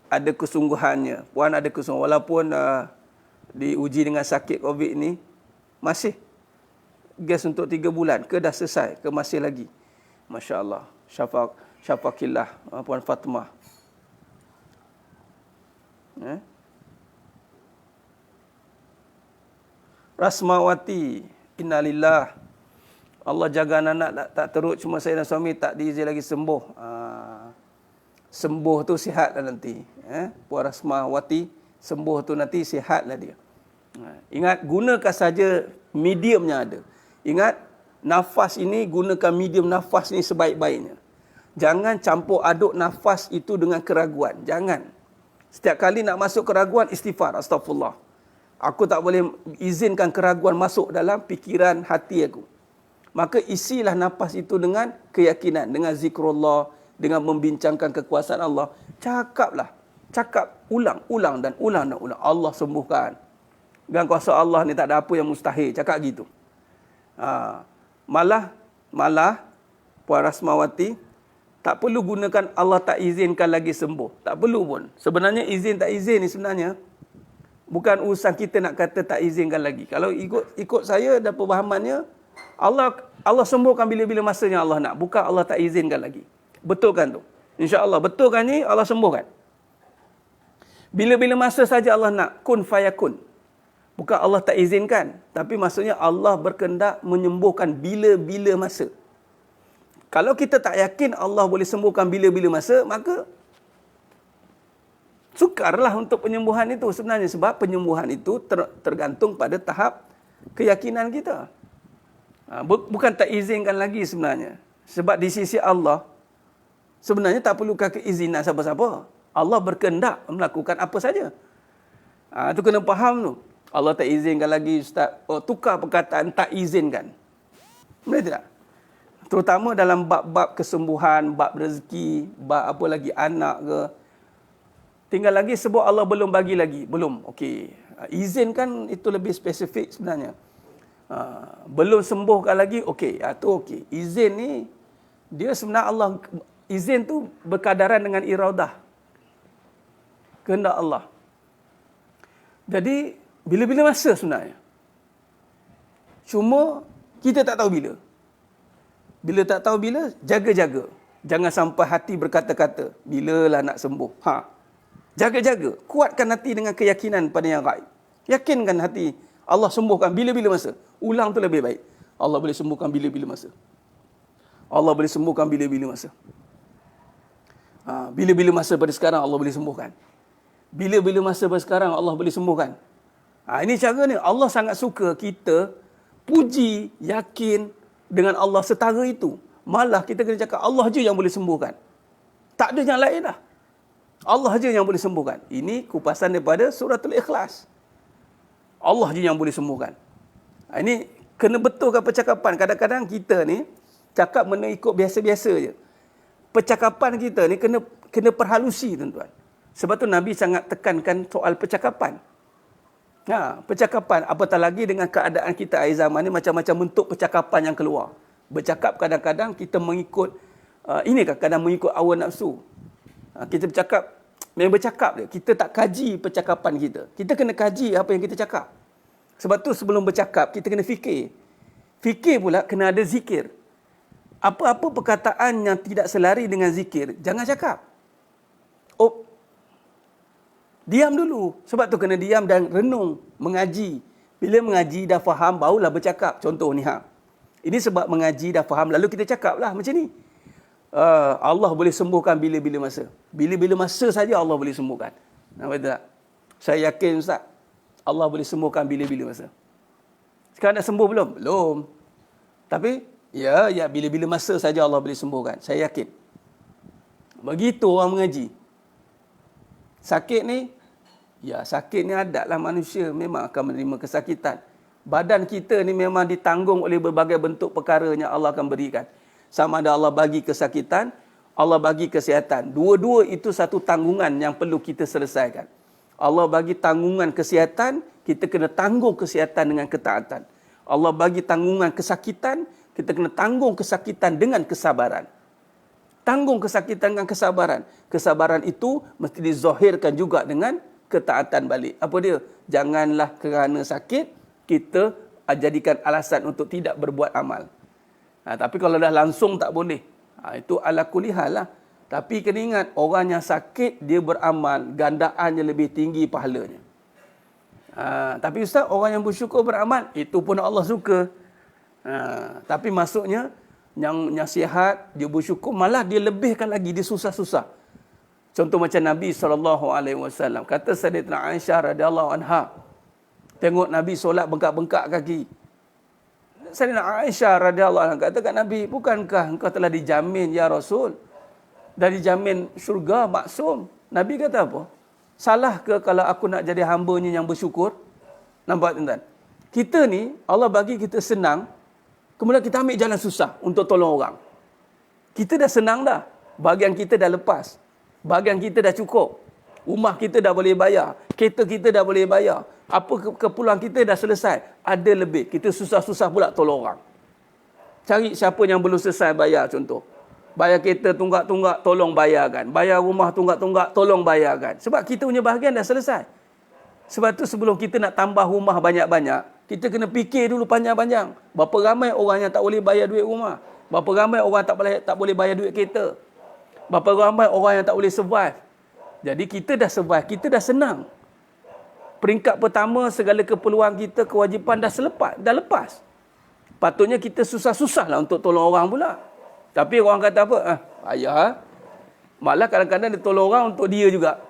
ada kesungguhannya. Puan ada kesungguhan walaupun diuji dengan sakit COVID ni, masih gas untuk 3 bulan ke dah selesai ke masih lagi. Masya-Allah. Syafaqillah Puan Fatma. Rasmawati, innalillah. Allah jaga anak tak teruk, cuma saya dan suami tak diizin lagi sembuh. Sembuh tu sihatlah nanti. Puan Rasmawati, sembuh tu nanti sihatlah dia. Ingat, gunakan saja medium yang ada. Ingat, nafas ini, gunakan medium nafas ni sebaik-baiknya. Jangan campur aduk nafas itu dengan keraguan. Jangan. Setiap kali nak masuk keraguan, istighfar, astagfirullah. Aku tak boleh izinkan keraguan masuk dalam fikiran hati aku. Maka isilah nafas itu dengan keyakinan, dengan zikrullah, dengan membincangkan kekuasaan Allah. Cakaplah. Cakap ulang dan ulang. Allah sembuhkan. Dengan kuasa Allah ni tak ada apa yang mustahil. Cakap gitu. Malah Puan Rasmawati, tak perlu gunakan Allah tak izinkan lagi sembuh. Tak perlu pun. Sebenarnya izin tak izin ni sebenarnya bukan urusan kita nak kata tak izinkan lagi. Kalau ikut saya dan pemahamannya, Allah sembuhkan bila-bila masanya Allah nak. Bukan Allah tak izinkan lagi. Betul kan tu? InsyaAllah. Betul kan ni? Allah sembuhkan. Bila-bila masa saja Allah nak. Kun fayakun. Bukan Allah tak izinkan. Tapi maksudnya Allah berkehendak menyembuhkan bila-bila masa. Kalau kita tak yakin Allah boleh sembuhkan bila-bila masa, maka sukarlah untuk penyembuhan itu sebenarnya. Sebab penyembuhan itu tergantung pada tahap keyakinan kita. Bukan tak izinkan lagi sebenarnya. Sebab di sisi Allah, sebenarnya tak perlukan keizinan siapa-siapa. Allah berkehendak melakukan apa saja. Itu kena faham tu. Allah tak izinkan lagi, Ustaz. Tukar perkataan tak izinkan. Boleh tidak? Terutama dalam bab-bab kesembuhan, bab rezeki, bab apa lagi, anak ke. Tinggal lagi sebut Allah belum bagi lagi. Belum. Okey. Izinkan itu lebih spesifik sebenarnya. Belum sembuhkan lagi. Okey. Itu okey. Izin ni, dia sebenarnya Allah, izin tu berkadaran dengan iradah. Kehendak Allah. Jadi, bila-bila masa sebenarnya. Cuma, kita tak tahu bila. Bila tak tahu bila, jaga-jaga. Jangan sampai hati berkata-kata, bilalah nak sembuh. Jaga-jaga. Kuatkan hati dengan keyakinan pada yang gaib. Yakinkan hati, Allah sembuhkan bila-bila masa. Ulang tu lebih baik. Allah boleh sembuhkan bila-bila masa. Allah boleh sembuhkan bila-bila masa. Bila-bila masa pada sekarang Allah boleh sembuhkan. Bila-bila masa sekarang Allah boleh sembuhkan. Ini cara ni. Allah sangat suka kita puji, yakin dengan Allah setara itu. Malah kita kena cakap Allah je yang boleh sembuhkan. Tak ada yang lain lah. Allah je yang boleh sembuhkan. Ini kupasan daripada suratul Ikhlas. Allah je yang boleh sembuhkan. Ini kena betulkan percakapan. Kadang-kadang kita ni cakap benda ikut biasa-biasa je. Percakapan kita ni kena perhalusi, tuan-tuan. Sebab tu Nabi sangat tekankan soal percakapan. Percakapan, apatah lagi dengan keadaan kita akhir zaman ni, macam-macam bentuk percakapan yang keluar. Bercakap kadang-kadang kita mengikut, ini kadang mengikut hawa nafsu. Kita bercakap, memang bercakap dia. Kita tak kaji percakapan kita. Kita kena kaji apa yang kita cakap. Sebab tu sebelum bercakap, kita kena fikir. Fikir pula kena ada zikir. Apa-apa perkataan yang tidak selari dengan zikir, jangan cakap. Diam dulu. Sebab tu kena diam dan renung, mengaji. Bila mengaji dah faham, barulah bercakap. Contoh ni, ini sebab mengaji dah faham, lalu kita cakap lah macam ni. Allah boleh sembuhkan bila-bila masa. Bila-bila masa saja Allah boleh sembuhkan. Nampak tak? Saya yakin, Ustaz, Allah boleh sembuhkan bila-bila masa. Sekarang dah sembuh belum? Belum. Tapi, ya, bila-bila masa saja Allah boleh sembuhkan. Saya yakin. Begitu orang mengaji. Sakit ni, sakit ni adatlah manusia. Memang akan menerima kesakitan. Badan kita ni memang ditanggung oleh berbagai bentuk perkara yang Allah akan berikan. Sama ada Allah bagi kesakitan, Allah bagi kesihatan. Dua-dua itu satu tanggungan yang perlu kita selesaikan. Allah bagi tanggungan kesihatan, kita kena tanggung kesihatan dengan ketaatan. Allah bagi tanggungan kesakitan, kita kena tanggung kesakitan dengan kesabaran. Tanggung kesakitan dengan kesabaran. Kesabaran itu mesti dizahirkan juga dengan ketaatan balik. Apa dia? Janganlah kerana sakit, kita jadikan alasan untuk tidak berbuat amal. Tapi kalau dah langsung tak boleh. Itu ala kulli hal lah. Tapi kena ingat, orang yang sakit, dia beramal, gandaannya lebih tinggi pahalanya. Tapi Ustaz, orang yang bersyukur beramal, itu pun Allah suka. Tapi maksudnya, yang sihat, dia bersyukur, malah dia lebihkan lagi, dia susah-susah. Contoh macam Nabi SAW. Kata Sayyidatina Aisyah radhiyallahu anha, tengok Nabi solat bengkak-bengkak kaki. Sayyidatina Aisyah radhiyallahu anha kata kat Nabi, bukankah engkau telah dijamin ya Rasul? Dah dijamin syurga, maksum. Nabi kata apa? Salah ke kalau aku nak jadi hamba-Nya yang bersyukur? Nampak tuan-tuan? Kita ni, Allah bagi kita senang, kemudian kita ambil jalan susah untuk tolong orang. Kita dah senang dah. Bahagian kita dah lepas. Bahagian kita dah cukup. Rumah kita dah boleh bayar. Kereta kita dah boleh bayar. Apa keperluan kita dah selesai. Ada lebih. Kita susah-susah pula tolong orang. Cari siapa yang belum selesai bayar contoh. Bayar kereta tunggak-tunggak, tolong bayarkan. Bayar rumah tunggak-tunggak, tolong bayarkan. Sebab kita punya bahagian dah selesai. Sebab tu sebelum kita nak tambah rumah banyak-banyak, kita kena fikir dulu panjang-panjang. Berapa ramai orang yang tak boleh bayar duit rumah? Berapa ramai orang tak boleh bayar duit kereta? Berapa ramai orang yang tak boleh survive? Jadi kita dah survive, kita dah senang. Peringkat pertama, segala keperluan kita, kewajipan dah lepas. Patutnya kita susah-susah lah untuk tolong orang pula. Tapi orang kata apa? Ayah, malah kadang-kadang dia tolong orang untuk dia juga.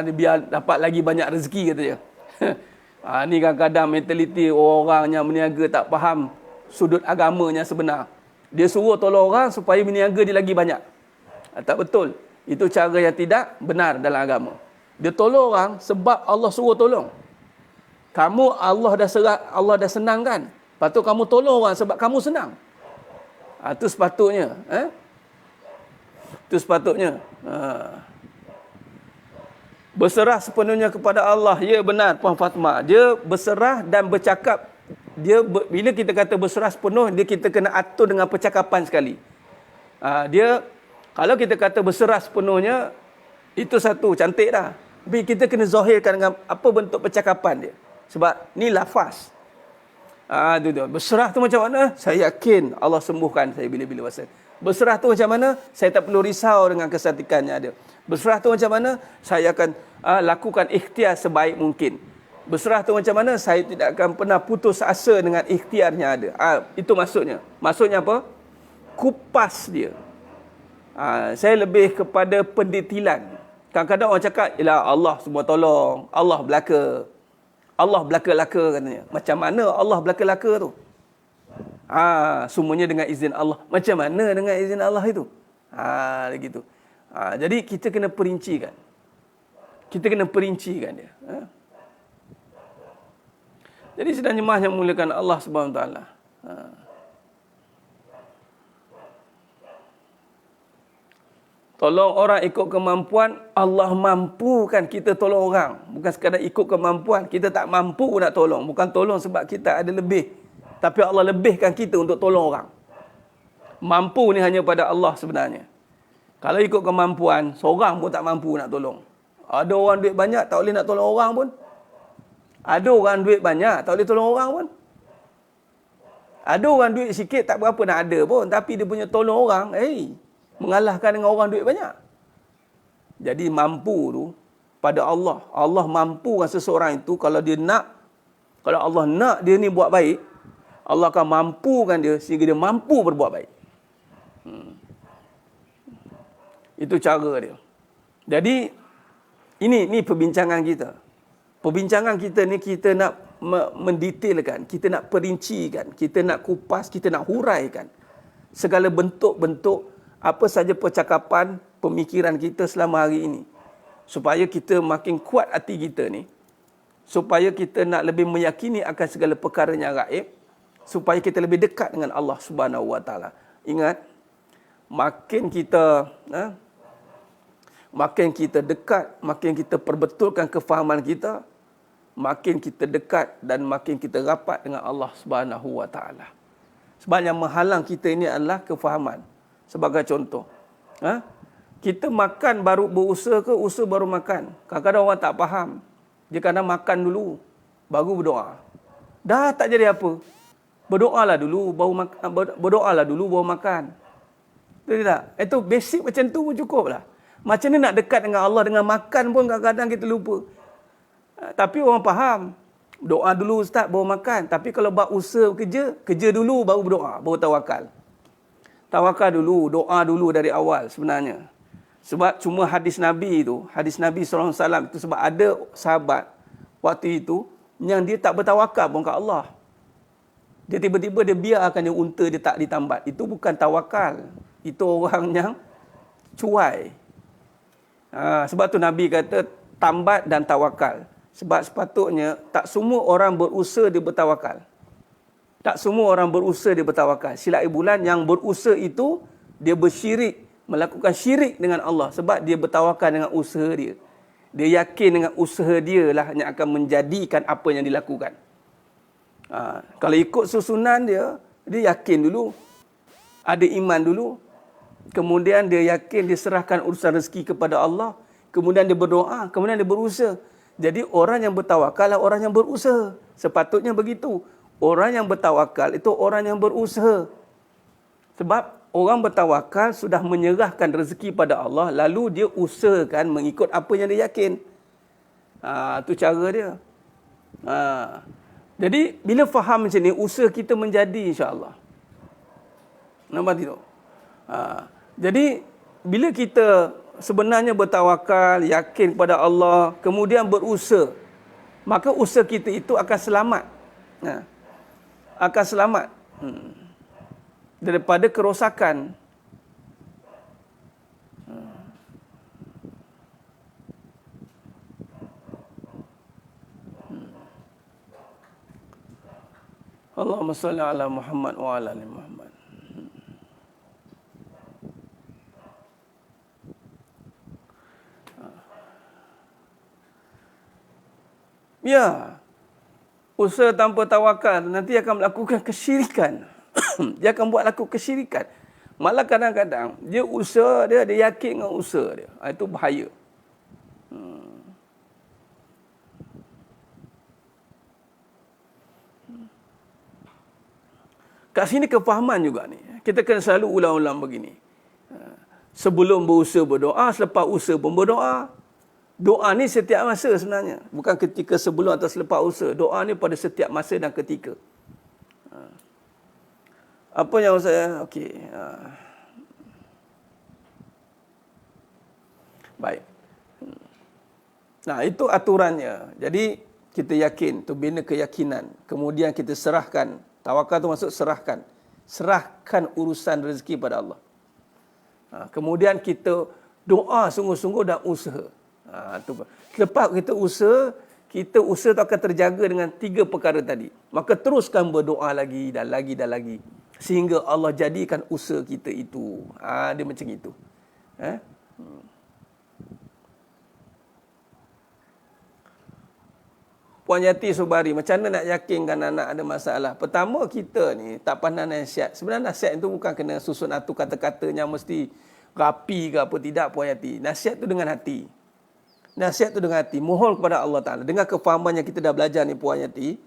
Dia biar dapat lagi banyak rezeki kata dia. Ni kadang-kadang mentaliti orang yang meniaga tak faham sudut agamanya sebenar. Dia suruh tolong orang supaya meniaga dia lagi banyak. Tak betul. Itu cara yang tidak benar dalam agama. Dia tolong orang sebab Allah suruh tolong. Kamu Allah dah senangkan. Patut kamu tolong orang sebab kamu senang. Itu sepatutnya. Itu sepatutnya. Berserah sepenuhnya kepada Allah. Ya benar Puan Fatimah. Dia berserah dan bercakap. Bila kita kata berserah sepenuh, kita kena atur dengan percakapan sekali. Kalau kita kata berserah sepenuhnya, itu satu, cantik dah. Tapi kita kena zahirkan dengan apa bentuk percakapan dia. Sebab ni lafaz. Berserah tu macam mana? Saya yakin Allah sembuhkan saya bila-bila masa. Berserah tu macam mana? Saya tak perlu risau dengan kesakitannya ada. Berserah tu macam mana? Saya akan lakukan ikhtiar sebaik mungkin. Berserah tu macam mana? Saya tidak akan pernah putus asa dengan ikhtiarnya ada. Itu maksudnya. Maksudnya apa? Kupas dia. Saya lebih kepada pendetilan. Kadang-kadang orang cakap, ialah Allah semua tolong, Allah belaka. Allah belaka-laka katanya. Macam mana Allah belaka-laka tu? Semuanya dengan izin Allah. Macam mana dengan izin Allah itu? Begitu. Jadi kita kena perincikan. Kita kena perincikan dia. Jadi sedang jemaah yang muliakan Allah Subhanahu Wa Taala. Tolong orang ikut kemampuan, Allah mampukan kita tolong orang. Bukan sekadar ikut kemampuan, kita tak mampu nak tolong. Bukan tolong sebab kita ada lebih. Tapi Allah lebihkan kita untuk tolong orang. Mampu ni hanya pada Allah sebenarnya. Kalau ikut kemampuan, seorang pun tak mampu nak tolong. Ada orang duit banyak, tak boleh nak tolong orang pun. Ada orang duit banyak, tak boleh tolong orang pun. Ada orang duit sikit, tak berapa nak ada pun. Tapi dia punya tolong orang, mengalahkan dengan orang duit banyak. Jadi mampu tu pada Allah. Allah mampukan seseorang itu kalau dia nak, kalau Allah nak dia ni buat baik, Allah akan mampukan dia sehingga dia mampu berbuat baik. Itu cara dia. Jadi ini perbincangan kita. Perbincangan kita ni kita nak mendetailkan, kita nak perincikan, kita nak kupas, kita nak huraikan segala bentuk-bentuk apa saja percakapan, pemikiran kita selama hari ini. Supaya kita makin kuat hati kita ni. Supaya kita nak lebih meyakini akan segala perkara yang gaib. Supaya kita lebih dekat dengan Allah Subhanahu Wa Taala. Ingat, makin kita dekat, makin kita perbetulkan kefahaman kita, makin kita dekat dan makin kita rapat dengan Allah Subhanahu Wa Taala. Sebab yang menghalang kita ini adalah kefahaman. Sebagai contoh, kita makan baru berusaha ke usaha baru makan? Kadang-kadang orang tak faham. Dia kadang makan dulu, baru berdoa. Dah tak jadi apa. Berdoalah dulu, baru makan. Berdoalah dulu, baru makan. Betul tak? Itu basic macam tu pun cukup lah. Macam ni nak dekat dengan Allah dengan makan pun kadang-kadang kita lupa. Tapi orang faham. Doa dulu Ustaz, baru makan. Tapi kalau buat usaha kerja dulu, baru berdoa, baru tawakal. Tawakal dulu, doa dulu dari awal sebenarnya. Sebab cuma hadis Nabi SAW itu sebab ada sahabat waktu itu yang dia tak bertawakal pun kat Allah. Dia tiba-tiba dia biarkan dia unta dia tak ditambat. Itu bukan tawakal. Itu orang yang cuai. Sebab tu Nabi kata tambat dan tawakal. Sebab sepatutnya tak semua orang berusaha dia bertawakal. Tak semua orang berusaha dia bertawakal. Silap bulan yang berusaha itu dia bersyirik, melakukan syirik dengan Allah sebab dia bertawakal dengan usaha dia. Dia yakin dengan usaha dia lah yang akan menjadikan apa yang dilakukan. Kalau ikut susunan dia yakin dulu, ada iman dulu, kemudian dia yakin dia serahkan urusan rezeki kepada Allah, kemudian dia berdoa, kemudian dia berusaha. Jadi orang yang bertawakal lah orang yang berusaha. Sepatutnya begitu. Orang yang bertawakal itu orang yang berusaha. Sebab orang bertawakal sudah menyerahkan rezeki pada Allah, lalu dia usahakan mengikut apa yang dia yakin. Itu cara dia. Jadi bila faham macam ni, usaha kita menjadi insya-Allah. Nampak tidak? Jadi bila kita sebenarnya bertawakal, yakin kepada Allah, kemudian berusaha, maka usaha kita itu akan selamat. Akan selamat daripada kerosakan. Allahumma salli ala Muhammad wa ala ali Muhammad. Ya, usaha tanpa tawakal nanti akan melakukan kesyirikan. Dia akan buat laku kesyirikan. Malah kadang-kadang dia usaha dia yakin dengan usaha dia. Itu bahaya. Kat sini kefahaman juga ni. Kita kena selalu ulang-ulang begini. Sebelum berusaha berdoa, selepas usaha pun berdoa. Doa ni setiap masa sebenarnya. Bukan ketika sebelum atau selepas usaha. Doa ni pada setiap masa dan ketika. Apa yang saya... Okey. Baik. Nah, itu aturannya. Jadi, kita yakin, tu bina keyakinan. Kemudian kita serahkan. Tawakal tu maksud serahkan. Serahkan urusan rezeki pada Allah. Kemudian kita doa sungguh-sungguh dan usaha. Lepas kita usaha tu akan terjaga dengan 3 perkara tadi. Maka teruskan berdoa lagi dan lagi dan lagi. Sehingga Allah jadikan usaha kita itu. Dia macam itu. Puan Yati Subari, macam mana nak yakinkan anak ada masalah? Pertama, kita ni tak pandang nasihat. Sebenarnya nasihat itu bukan kena susun atur kata-katanya mesti rapi ke apa, tidak Puan Yati. Nasihat tu dengan hati. Nasihat tu dengan hati. Mohon kepada Allah Ta'ala. Dengan kefahaman yang kita dah belajar ni Puan Yati.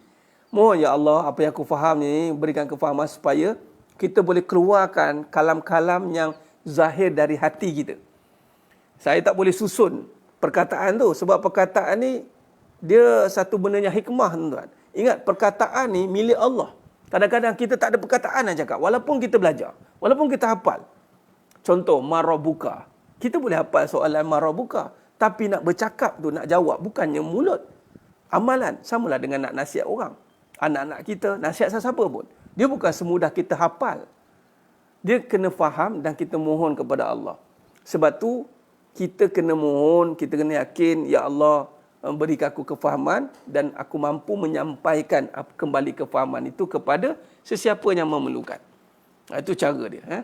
Mohon ya Allah, apa yang aku faham ni, berikan kefahaman supaya kita boleh keluarkan kalam-kalam yang zahir dari hati kita. Saya tak boleh susun perkataan tu. Sebab perkataan ni, dia satu benda yang hikmah, tuan. Ingat, perkataan ni milik Allah. Kadang-kadang kita tak ada perkataan nak cakap. Walaupun kita belajar. Walaupun kita hafal. Contoh, marabuka. Kita boleh hafal soalan marabuka. Tapi nak bercakap tu, nak jawab. Bukannya mulut. Amalan. Samalah dengan nak nasihat orang. Anak-anak kita, nasihat siapa pun. Dia bukan semudah kita hafal. Dia kena faham dan kita mohon kepada Allah. Sebab tu, kita kena mohon, kita kena yakin, ya Allah, berikan aku kefahaman dan aku mampu menyampaikan kembali kefahaman itu kepada sesiapa yang memerlukan. Itu cara dia.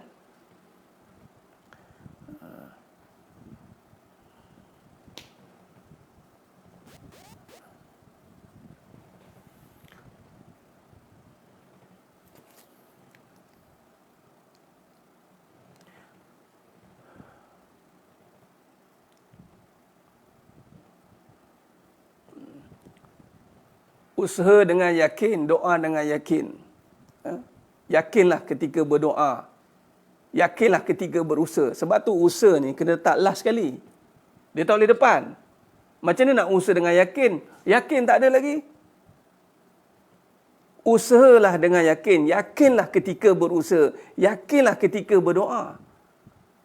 Usaha dengan yakin, doa dengan yakin. Yakinlah ketika berdoa. Yakinlah ketika berusaha. Sebab tu usaha ni kena letak last sekali. Dia tak boleh depan. Macam mana nak usaha dengan yakin? Yakin tak ada lagi. Usahalah dengan yakin. Yakinlah ketika berusaha. Yakinlah ketika berdoa.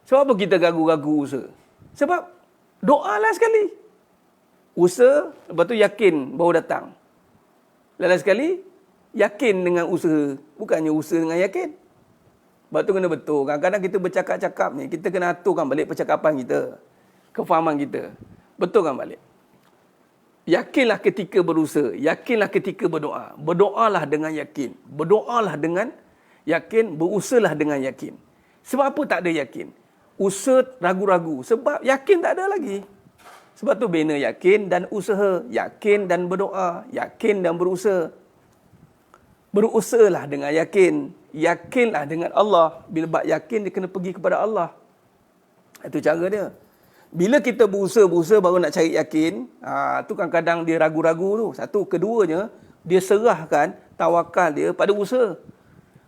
Sebab apa kita gagu-gagu usaha? Sebab doalah sekali. Usaha, lepas tu yakin baru datang. Lain sekali, yakin dengan usaha. Bukannya usaha dengan yakin. Sebab tu kena betul. Kadang-kadang kita bercakap-cakap ni, kita kena aturkan balik percakapan kita. Kefahaman kita. Betulkan balik. Yakinlah ketika berusaha. Yakinlah ketika berdoa. Berdoalah dengan yakin. Berdoalah dengan yakin. Berusahalah dengan yakin. Sebab apa tak ada yakin? Usaha ragu-ragu. Sebab yakin tak ada lagi. Sebab tu bina yakin dan usaha. Yakin dan berdoa. Yakin dan berusaha. Berusahalah dengan yakin. Yakinlah dengan Allah. Bila bab yakin, dia kena pergi kepada Allah. Itu cara dia. Bila kita berusaha baru nak cari yakin, tu kadang-kadang dia ragu-ragu tu. Satu. Keduanya, dia serahkan tawakal dia pada usaha.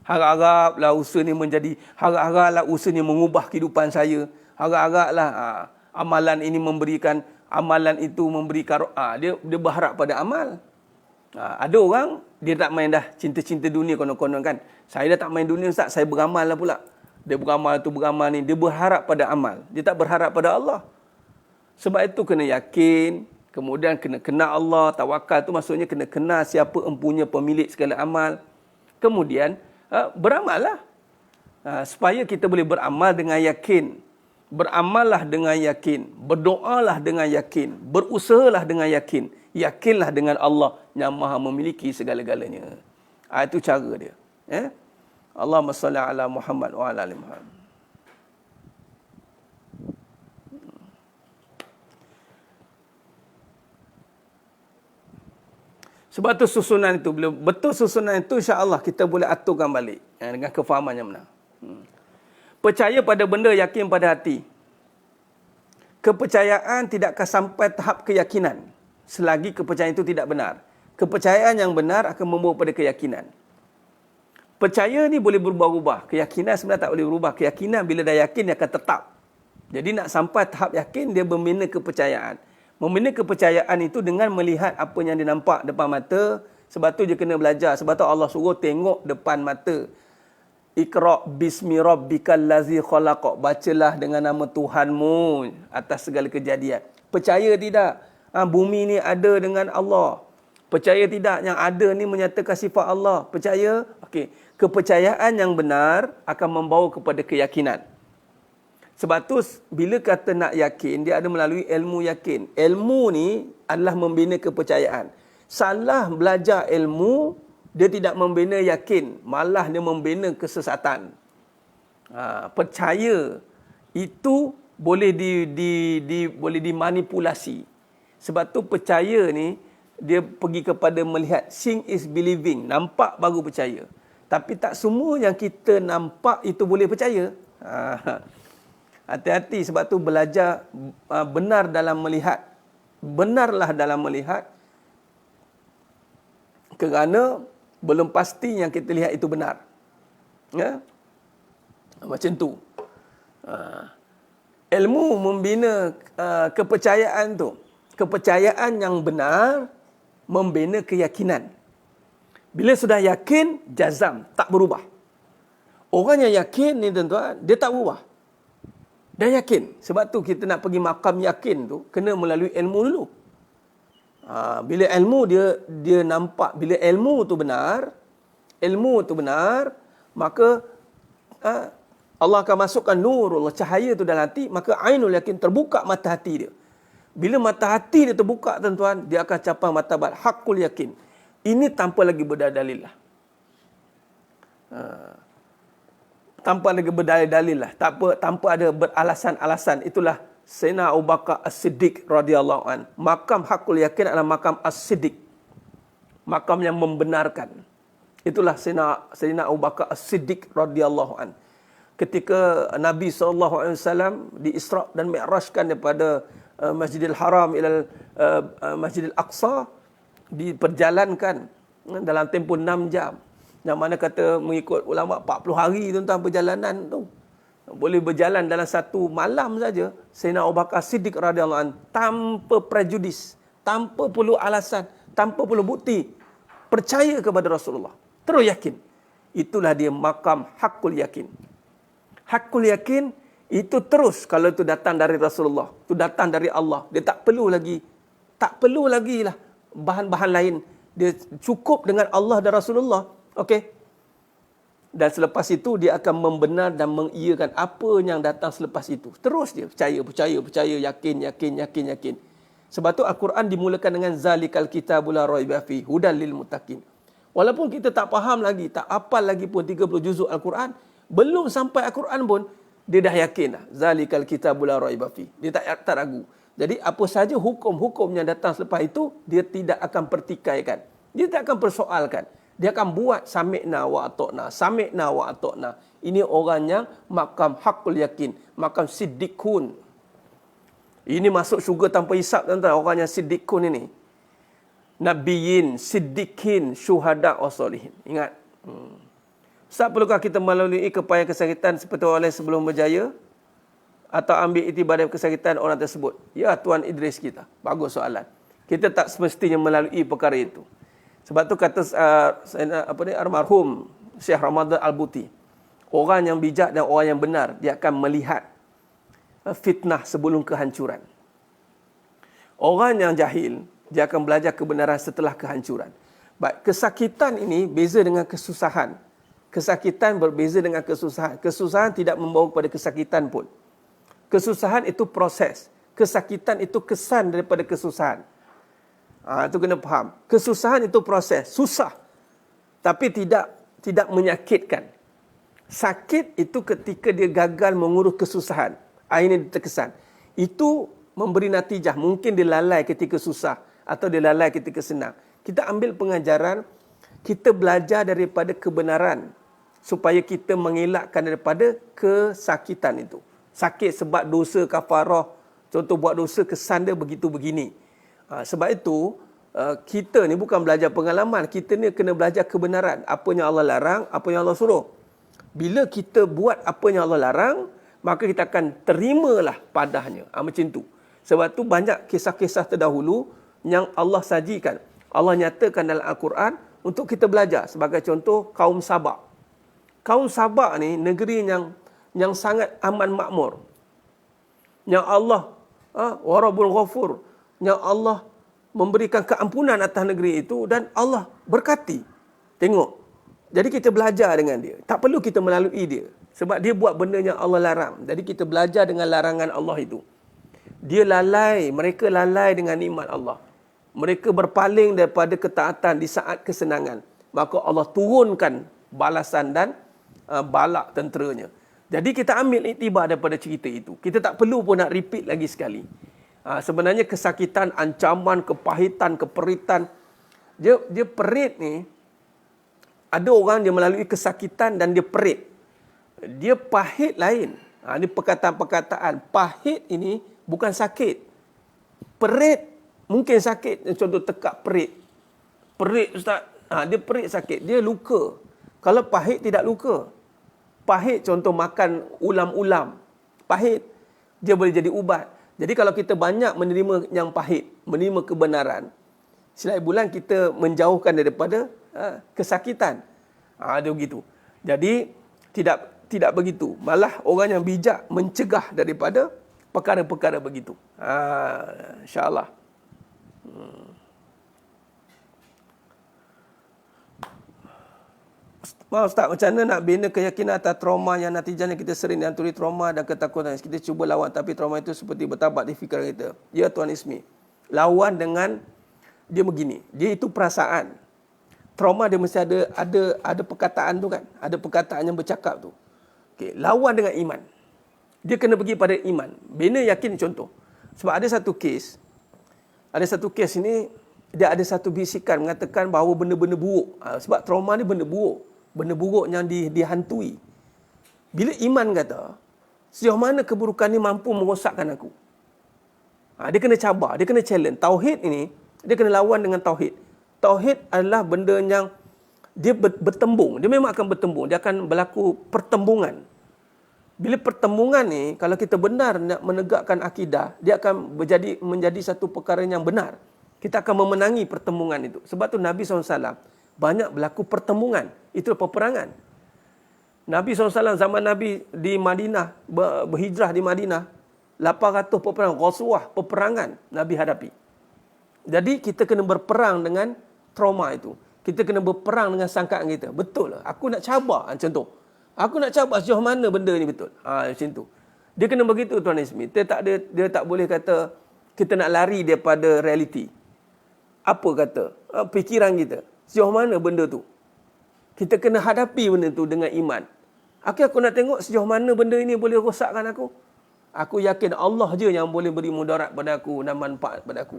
Harap-haraplah usaha ni menjadi, harap-haraplah usaha ni mengubah kehidupan saya. Harap-haraplah amalan ini memberikan, amalan itu memberikan, dia berharap pada amal. Ada orang, dia tak main dah cinta-cinta dunia konon-konon kan. Saya dah tak main dunia Ustaz, saya beramal lah pula. Dia beramal tu beramal ni, dia berharap pada amal. Dia tak berharap pada Allah. Sebab itu kena yakin, kemudian kena kenal Allah. Tawakal tu maksudnya kena kenal siapa empunya pemilik segala amal. Kemudian beramal lah. Supaya kita boleh beramal dengan yakin. Beramallah dengan yakin. Berdoalah dengan yakin. Berusahalah dengan yakin. Yakinlah dengan Allah yang maha memiliki segala-galanya. Itu cara dia. Allahumma salli ala Muhammad wa ala ali Muhammad. Sebab tu susunan itu, bila betul susunan itu, insya-Allah kita boleh aturkan balik dengan kefahaman yang benar. Percaya pada benda, yakin pada hati. Kepercayaan tidak akan sampai tahap keyakinan selagi kepercayaan itu tidak benar. Kepercayaan yang benar akan membawa pada keyakinan. Percaya ni boleh berubah-ubah. Keyakinan sebenarnya tak boleh berubah. Keyakinan bila dah yakin, dia akan tetap. Jadi nak sampai tahap yakin, dia membina kepercayaan. Membina kepercayaan itu dengan melihat apa yang dia nampak depan mata. Sebab tu dia kena belajar. Sebab tu Allah suruh tengok depan mata. Iqra' bismi rabbikal ladzi khalaq. Bacalah dengan nama Tuhanmu atas segala kejadian. Percaya tidak? bumi ni ada dengan Allah. Percaya tidak yang ada ni menyatakan sifat Allah? Percaya? Okey. Kepercayaan yang benar akan membawa kepada keyakinan. Sebab tu bila kata nak yakin, dia ada melalui ilmu yakin. Ilmu ni adalah membina kepercayaan. Salah belajar ilmu, dia tidak membina yakin, malah dia membina kesesatan. Percaya itu boleh boleh dimanipulasi. Sebab tu percaya ni dia pergi kepada melihat, seeing is believing, nampak baru percaya. Tapi tak semua yang kita nampak itu boleh percaya. Hati-hati, sebab tu belajar benar dalam melihat. Benarlah dalam melihat, kerana belum pasti yang kita lihat itu benar. Ya? Macam tu. Ilmu membina kepercayaan tu. Kepercayaan yang benar membina keyakinan. Bila sudah yakin, jazam, tak berubah. Orang yang yakin ni tuan-tuan, dia tak berubah. Dia yakin. Sebab tu kita nak pergi makam yakin tu, kena melalui ilmu dulu. Bila ilmu dia nampak, bila ilmu tu benar, maka Allah akan masukkan nurul, cahaya tu dalam hati, maka ainul yakin, terbuka mata hati dia. Bila mata hati dia terbuka tuan-tuan, dia akan capai martabat hakul yakin. Ini tanpa lagi berdalil lah. Tanpa lagi berdalil lah. Tanpa ada beralasan-alasan. Itulah Sayyidina Abu Bakar As-Siddiq radhiyallahu an. Makam hakul yakin adalah makam As-Siddiq. Makam yang membenarkan. Itulah Sayyidina Abu Bakar As-Siddiq radhiyallahu an. Ketika Nabi SAW di Isra' dan Mi'rajkan daripada Masjidil Haram ila Masjidil Aqsa, diperjalankan dalam tempoh 6 jam. Yang mana kata mengikut ulama 40 hari tuan-tuan perjalanan tu. Boleh berjalan dalam satu malam saja. Sayyidina Abu Bakar Siddiq radhiyallahu anhu tanpa prejudis, tanpa perlu alasan, tanpa perlu bukti, percaya kepada Rasulullah. Terus yakin. Itulah dia makam hakul yakin. Hakul yakin itu terus kalau itu datang dari Rasulullah, itu datang dari Allah. Dia tak perlu lagi lah bahan-bahan lain. Dia cukup dengan Allah dan Rasulullah. Okey. Dan selepas itu dia akan membenar dan mengiyakan apa yang datang selepas itu. Terus dia percaya, yakin. Sebab tu Al-Quran dimulakan dengan zalikal kitabul la raiba fi hudal lil muttaqin. Walaupun kita tak faham lagi, tak hafal lagi pun 30 juzuk Al-Quran, belum sampai Al-Quran pun dia dah yakin dah. Zalikal kitabul la raiba fi. Dia tak ragu. Jadi apa saja hukum-hukum yang datang selepas itu, dia tidak akan pertikaikan. Dia tak akan persoalkan. Dia akan buat sami'na wa ata'na. Ini orang yang makam hakul yakin, makam siddiqun. Ini masuk syurga tanpa hisap tuan-tuan, orang yang siddiqun ini. Nabiyyin, siddiqin, syuhada wa solihin. Ingat. Ustaz, perlukah kita melalui kepayahan kesakitan seperti orang lain sebelum berjaya? Atau ambil itibar dari kesakitan orang tersebut? Ya, Tuan Idris kita. Bagus soalan. Kita tak semestinya melalui perkara itu. Sebab tu kata almarhum Syekh Ramadan Al-Buti, orang yang bijak dan orang yang benar, dia akan melihat fitnah sebelum kehancuran. Orang yang jahil, dia akan belajar kebenaran setelah kehancuran. Baik, kesakitan ini beza dengan kesusahan. Kesakitan berbeza dengan kesusahan. Kesusahan tidak membawa kepada kesakitan pun. Kesusahan itu proses. Kesakitan itu kesan daripada kesusahan. Itu kena faham. Kesusahan itu proses. Susah. Tapi tidak menyakitkan. Sakit itu ketika dia gagal mengurus kesusahan. Akhirnya dia terkesan. Itu memberi natijah. Mungkin dia lalai ketika susah. Atau dia lalai ketika senang. Kita ambil pengajaran. Kita belajar daripada kebenaran. Supaya kita mengelakkan daripada kesakitan itu. Sakit sebab dosa kafarah. Contoh buat dosa, kesan dia begitu-begini. Sebab itu, kita ni bukan belajar pengalaman. Kita ni kena belajar kebenaran. Apa yang Allah larang, apa yang Allah suruh. Bila kita buat apa yang Allah larang, maka kita akan terimalah padahnya. Macam tu. Sebab tu banyak kisah-kisah terdahulu yang Allah sajikan. Allah nyatakan dalam Al-Quran untuk kita belajar. Sebagai contoh, kaum Sabak. Kaum Sabak ni negeri yang sangat aman makmur. Yang Allah, wa Rabbul Ghafur, yang Allah memberikan keampunan atas negeri itu dan Allah berkati. Tengok. Jadi kita belajar dengan dia. Tak perlu kita melalui dia. Sebab dia buat benda yang Allah larang. Jadi kita belajar dengan larangan Allah itu. Dia lalai, mereka lalai dengan nikmat Allah. Mereka berpaling daripada ketaatan di saat kesenangan. Maka Allah turunkan balasan dan balak tenteranya. Jadi kita ambil iktibar daripada cerita itu. Kita tak perlu pun nak repeat lagi sekali. Sebenarnya kesakitan, ancaman, kepahitan, keperitan. Dia perit ni, ada orang dia melalui kesakitan dan dia perit. Dia pahit lain. Ini perkataan-perkataan. Pahit ini bukan sakit. Perit mungkin sakit. Contoh tekak perit. Perit ustaz. Dia perit sakit. Dia luka. Kalau pahit tidak luka. Pahit contoh makan ulam-ulam. Pahit. Dia boleh jadi ubat. Jadi kalau kita banyak menerima yang pahit, menerima kebenaran, selain bulan kita menjauhkan daripada kesakitan. Dia begitu. Jadi tidak begitu. Malah orang yang bijak mencegah daripada perkara-perkara begitu. InsyaAllah. Ustaz, macam mana nak bina keyakinan atas trauma yang natijahnya kita sering dihantui trauma dan ketakutan. Kita cuba lawan tapi trauma itu seperti bertabat di fikiran kita. Ya Tuan Ismi. Lawan dengan dia begini. Dia itu perasaan. Trauma dia mesti ada perkataan tu kan. Ada perkataan yang bercakap tu. Okey, lawan dengan iman. Dia kena pergi pada iman. Bina yakin contoh. Sebab ada satu kes ini dia ada satu bisikan mengatakan bahawa benda-benda buruk. Sebab trauma ni benda buruk. Benda buruk yang dihantui. Bila iman kata, sejauh mana keburukan ni mampu merosakkan aku. Dia kena cabar, dia kena challenge. Tauhid ini, dia kena lawan dengan tauhid. Tauhid adalah benda yang dia bertembung. Dia memang akan bertembung. Dia akan berlaku pertembungan. Bila pertembungan ni, kalau kita benar nak menegakkan akidah, dia akan menjadi satu perkara yang benar. Kita akan memenangi pertembungan itu. Sebab tu Nabi SAW banyak berlaku pertembungan. Itu peperangan. Nabi SAW zaman Nabi di Madinah, berhijrah di Madinah, 800 peperangan Nabi hadapi. Jadi kita kena berperang dengan trauma itu. Kita kena berperang dengan sangkaan kita. Betul lah, aku nak cabar macam tu. Aku nak cabar sejauh mana benda ni betul. Macam tu. Dia kena begitu Tuan Ismi. Dia tak boleh kata kita nak lari daripada realiti. Apa kata? Fikiran kita. Sejauh mana benda tu? Kita kena hadapi benda tu dengan iman. Aku nak tengok sejauh mana benda ini boleh rosakkan aku. Aku yakin Allah je yang boleh beri mudarat pada aku dan manfaat pada aku.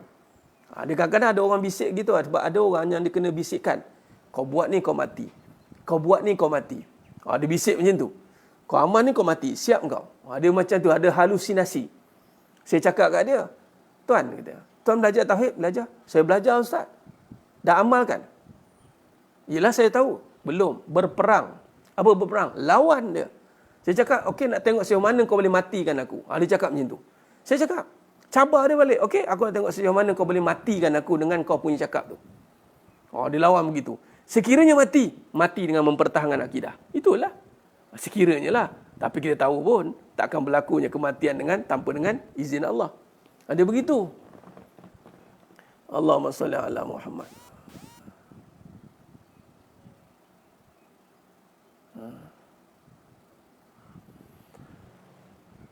Dia kadang-kadang ada orang bisik gitu. Sebab ada orang yang dia kena bisikkan. Kau buat ni kau mati. Kau buat ni kau mati. Dia bisik macam tu. Kau aman ni kau mati. Siap kau. Dia macam tu. Ada halusinasi. Saya cakap kat dia. Tuan, kata, Tuan belajar tauhid? Belajar. Saya belajar Ustaz. Dah amalkan? Yelah saya tahu. Belum. Berperang. Apa berperang? Lawan dia. Saya cakap, okey nak tengok sejauh mana kau boleh matikan aku. Dia cakap macam tu. Saya cakap, cabar dia balik. Okey, aku nak tengok sejauh mana kau boleh matikan aku dengan kau punya cakap tu. Dia lawan begitu. Sekiranya mati dengan mempertahankan akidah. Itulah. Sekiranya lah. Tapi kita tahu pun, tak akan berlakunya kematian tanpa dengan izin Allah. Dia begitu. Allahumma salli ala Muhammad.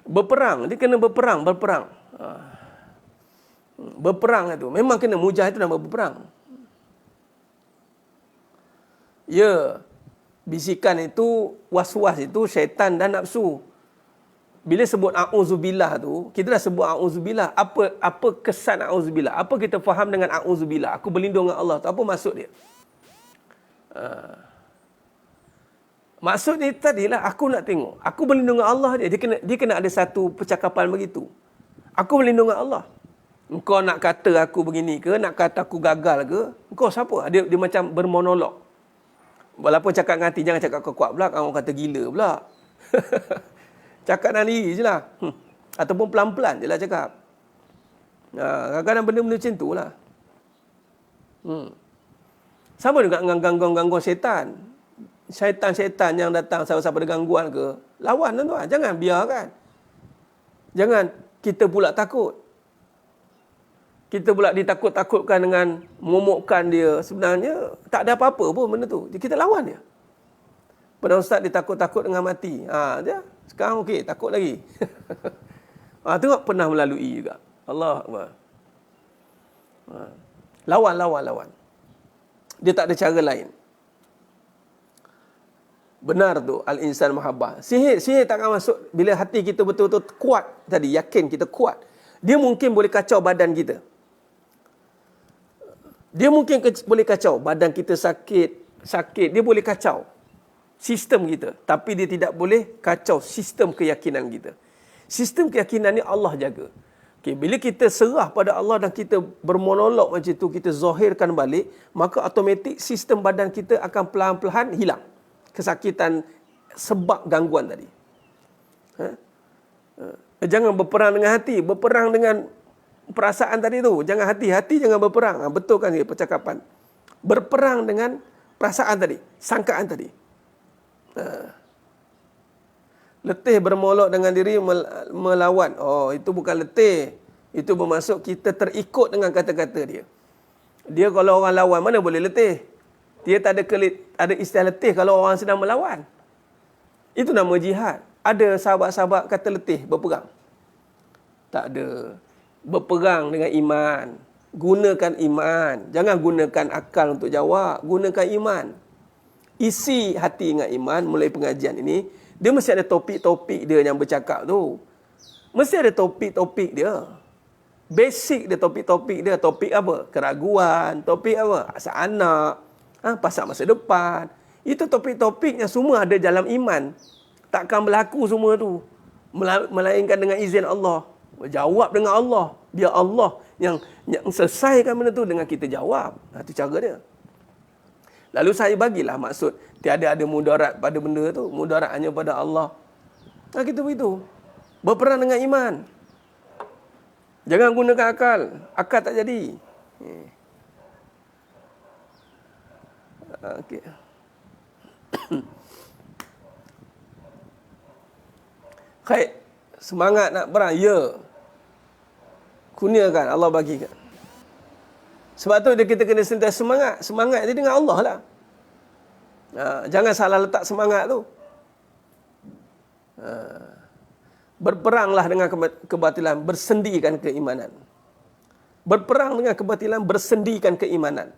Berperang. Dia kena berperang. Berperang itu. Memang kena mujahid itu nama berperang. Ya. Bisikan itu, was-was itu syaitan dan nafsu. Bila sebut a'udzubillah tu, kita dah sebut a'udzubillah. Apa kesan a'udzubillah? Apa kita faham dengan a'udzubillah? Aku berlindung dengan Allah tu. Apa maksud dia? Maksud dia tadilah aku nak tengok. Aku berlindung dengan Allah dia. Dia kena ada satu percakapan begitu. Aku berlindung dengan Allah. Engkau nak kata aku begini ke? Nak kata aku gagal ke? Engkau siapa? Dia macam bermonolog. Walaupun cakap dengan hati, jangan cakap kuat pula. Orang kata gila pula. Cakap dengan diri je lah. Ataupun pelan-pelan je lah cakap. Kadang-kadang benda-benda macam tu lah. Sama juga dengan gangguan-gangguan syaitan. Syaitan-syaitan yang datang siapa-siapa ada gangguan ke, lawan tuan. Jangan biarkan. Jangan kita pula takut. kita pula ditakut-takutkan dengan momokkan dia. Sebenarnya tak ada apa-apa pun benda tu. Kita lawan dia. Pada ustaz ditakut-takut dengan mati. Dia sekarang okey, takut lagi. Tengok pernah melalui juga. Allah Akbar. Lawan. Dia tak ada cara lain. Benar tu al-insan mahabbah. Sihir takkan masuk bila hati kita betul-betul kuat tadi, yakin kita kuat. Dia mungkin boleh kacau badan kita. Dia mungkin boleh kacau badan kita sakit, dia boleh kacau sistem kita, tapi dia tidak boleh kacau sistem keyakinan kita. Sistem keyakinan ni Allah jaga. Okay, bila kita serah pada Allah dan kita bermonolog macam tu, kita zahirkan balik, maka automatik sistem badan kita akan perlahan-lahan hilang kesakitan sebab gangguan tadi. Jangan berperang dengan hati, berperang dengan perasaan tadi tu. Jangan hati jangan berperang. Betul kan dia percakapan. Berperang dengan perasaan tadi, sangkaan tadi. Letih bermolok dengan diri melawan. Itu bukan letih. Itu bermaksud kita terikut dengan kata-kata dia. Dia kalau orang lawan mana boleh letih. Dia tak ada istilah letih kalau orang sedang melawan. Itu nama jihad. Ada sahabat-sahabat kata letih berperang. Tak ada. Berperang dengan iman. Gunakan iman. Jangan gunakan akal untuk jawab. Gunakan iman. Isi hati dengan iman mulai pengajian ini. Dia mesti ada topik-topik dia yang bercakap tu. Mesti ada topik-topik dia. Basic dia topik-topik dia. Topik apa? Keraguan. Topik apa? Asal anak. Pasal masa depan. Itu topik-topik yang semua ada dalam iman. Takkan berlaku semua tu. Melainkan dengan izin Allah. Jawab dengan Allah. Biar Allah yang selesaikan benda tu dengan kita jawab. Itu cara dia. Lalu saya bagilah maksud. Tiada ada mudarat pada benda tu. Mudarat hanya pada Allah. Kita begitu. Berperang dengan iman. Jangan gunakan akal. Akal tak jadi. Okey. Khair. Semangat nak perang. Ya. Kurniakan. Allah bagikan. Sebab tu kita kena sentiasa semangat. Semangat dia dengan Allah lah. Jangan salah letak semangat tu. Berperanglah dengan kebatilan. Bersendikan keimanan. Berperang dengan kebatilan. Bersendikan keimanan.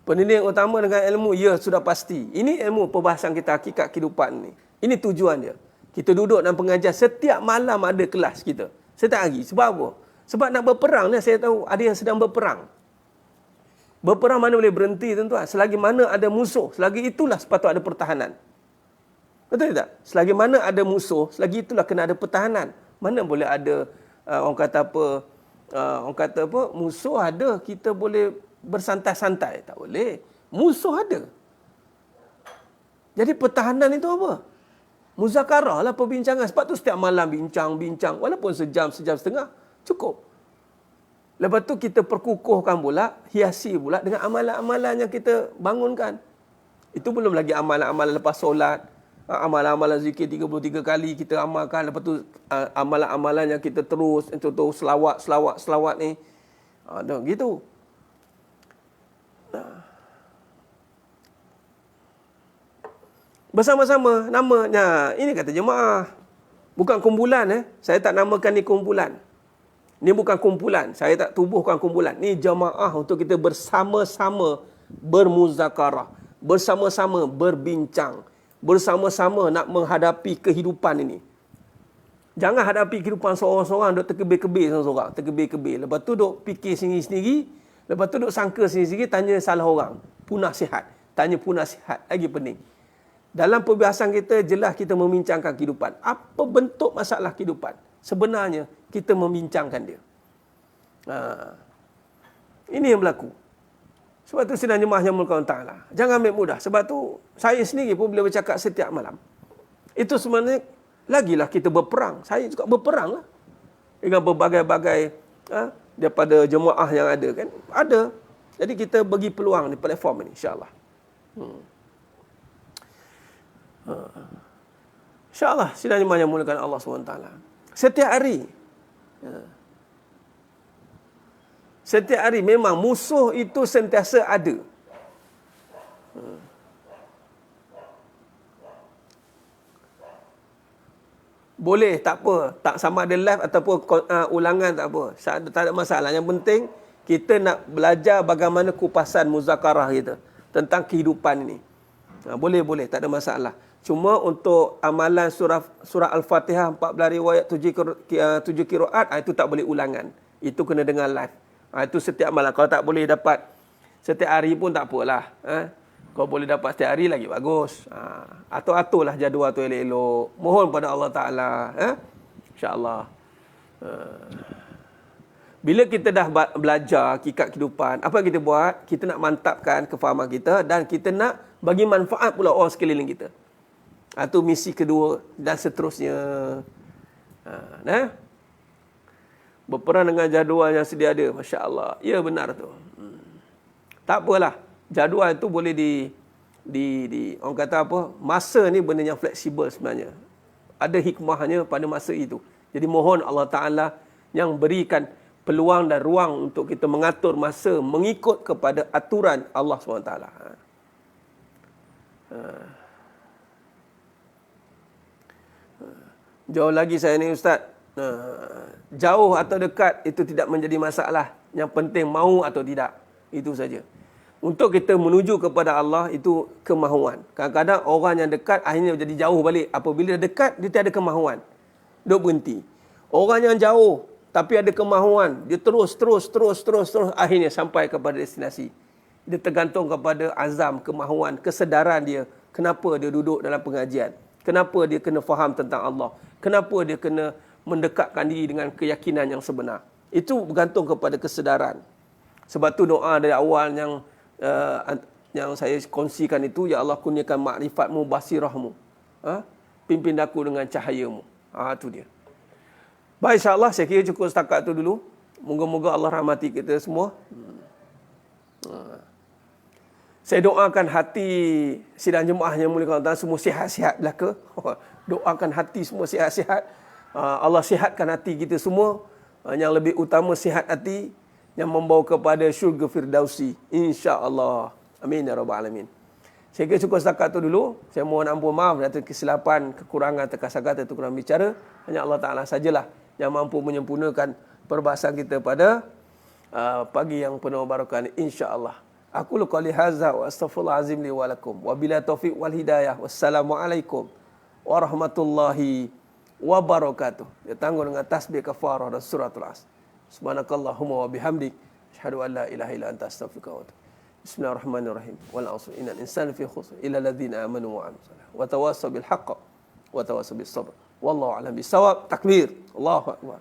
Penilaian utama dengan ilmu, ya sudah pasti. Ini ilmu perbahasan kita, hakikat kehidupan ni. Ini tujuan dia. Kita duduk dan pengajar setiap malam ada kelas kita. Setiap hari. Sebab apa? Sebab nak berperang ni saya tahu ada yang sedang berperang. Berperang mana boleh berhenti tuan-tuan. Selagi mana ada musuh, selagi itulah sepatut ada pertahanan. Betul tak? Selagi mana ada musuh, selagi itulah kena ada pertahanan. Mana boleh ada orang kata apa, musuh ada, kita boleh bersantai-santai. Tak boleh. Musuh ada. Jadi pertahanan itu apa? Muzakarah lah perbincangan. Sebab tu setiap malam bincang-bincang. Walaupun sejam setengah. Cukup. Lepas tu kita perkukuhkan pula, hiasi pula dengan amalan-amalan yang kita bangunkan. Itu belum lagi amalan-amalan lepas solat. Amalan-amalan zikir 33 kali kita amalkan. Lepas tu amalan-amalan yang kita terus. Contoh selawat ni. Gitu. Bersama-sama namanya. Ini kata jemaah. Bukan kumpulan. Saya tak namakan ni kumpulan. Ini bukan kumpulan. Saya tak tubuhkan kumpulan. Ini jemaah untuk kita bersama-sama bermuzakarah. Bersama-sama berbincang. Bersama-sama nak menghadapi kehidupan ini. Jangan hadapi kehidupan seorang-seorang duk terkebir-kebir seorang-seorang. Terkebir-kebir. Lepas tu duk fikir sendiri-sendiri. Lepas tu duk sangka sendiri-sendiri. Tanya salah orang. Punah sihat. Tanya punah sihat. Lagi pening. Dalam perbahasan kita, jelas kita membincangkan kehidupan. Apa bentuk masalah kehidupan? Sebenarnya, kita membincangkan dia. Ini yang berlaku. Sebab tu sidang jemaah yang mulkan ta'ala. Jangan ambil mudah. Sebab tu, saya sendiri pun boleh bercakap setiap malam. Itu sebenarnya, lagilah kita berperang. Saya juga berperang lah. Dengan berbagai-bagai daripada jemaah yang ada kan. Ada. Jadi kita bagi peluang di platform ini, insyaAllah. InsyaAllah sidang jemaah yang mulakan Allah SWT. Setiap hari Setiap hari memang musuh itu sentiasa ada. Boleh, tak apa. Tak sama ada live ataupun ulangan, tak apa. Tak ada masalah. Yang penting, kita nak belajar bagaimana kupasan muzakarah kita tentang kehidupan ini. Boleh, tak ada masalah. Cuma untuk amalan surah Al-Fatihah 14 riwayat 7 qiraat, itu tak boleh ulangan. Itu kena dengar live. Itu setiap malam. Kalau tak boleh dapat setiap hari pun tak apalah. Kalau boleh dapat setiap hari lagi bagus. Aturlah jadual tu elok-elok. Mohon pada Allah Ta'ala. InsyaAllah. Bila kita dah belajar hakikat kehidupan, apa yang kita buat? Kita nak mantapkan kefahaman kita dan kita nak bagi manfaat pula orang sekeliling kita. Itu misi kedua dan seterusnya. Berperang dengan jadual yang sedia ada. Masya Allah. Ya, benar tu. Tak apalah. Jadual itu boleh orang kata apa? Masa ni benda yang fleksibel sebenarnya. Ada hikmahnya pada masa itu. Jadi mohon Allah Ta'ala yang berikan peluang dan ruang untuk kita mengatur masa mengikut kepada aturan Allah SWT. Jauh lagi saya ni Ustaz. Jauh atau dekat itu tidak menjadi masalah. Yang penting mahu atau tidak. Itu saja. Untuk kita menuju kepada Allah itu kemahuan. Kadang-kadang orang yang dekat akhirnya jadi jauh balik. Apabila dekat, dia tiada kemahuan. Dia berhenti. Orang yang jauh tapi ada kemahuan, dia terus akhirnya sampai kepada destinasi. Dia tergantung kepada azam, kemahuan, kesedaran dia. Kenapa dia duduk dalam pengajian? Kenapa dia kena faham tentang Allah? Kenapa dia kena mendekatkan diri dengan keyakinan yang sebenar? Itu bergantung kepada kesedaran. Sebab tu doa dari awal yang saya kongsikan itu, ya Allah kurniakan makrifatmu, basirahmu. Pimpin aku dengan cahayamu. Itu dia. Baik, insyaAllah saya kira cukup setakat itu dulu. Moga-moga Allah rahmati kita semua. Saya doakan hati sidang jemaah yang mulia Allah semua sihat-sihat belaka. Doakan hati semua sihat-sihat. Allah sihatkan hati kita semua. Yang lebih utama sihat hati yang membawa kepada syurga Firdausi. InsyaAllah. Amin ya Rabbal Alamin. Saya kira cukup setakat itu dulu. Saya mohon ampun maaf atas kesilapan, kekurangan, terkasar-kasar, kurang bicara. Hanya Allah Ta'ala sajalah yang mampu menyempurnakan perbahasan kita pada pagi yang penuh barakah ini, insya-Allah. Aku qali hadza wa astaghfirullahalazim li wa lakum. Wabillahi taufiq wal hidayah. Wassalamualaikum warahmatullahi wabarakatuh. Dia tanggung dengan tasbih kafarah dan suratul As. Subhanakallahumma wa bihamdik asyhadu an la ilaha illa anta astaghfiruka wa atubu. Bismillahirrahmanirrahim. Wal 'asri innal insana fi khusr illa alladziina aamanu wa 'amilus salihati wa tawassaw bil haqq wa tawassaw bis sabr. Wallahu a'lam bisawab. Takbir. Allahu akbar.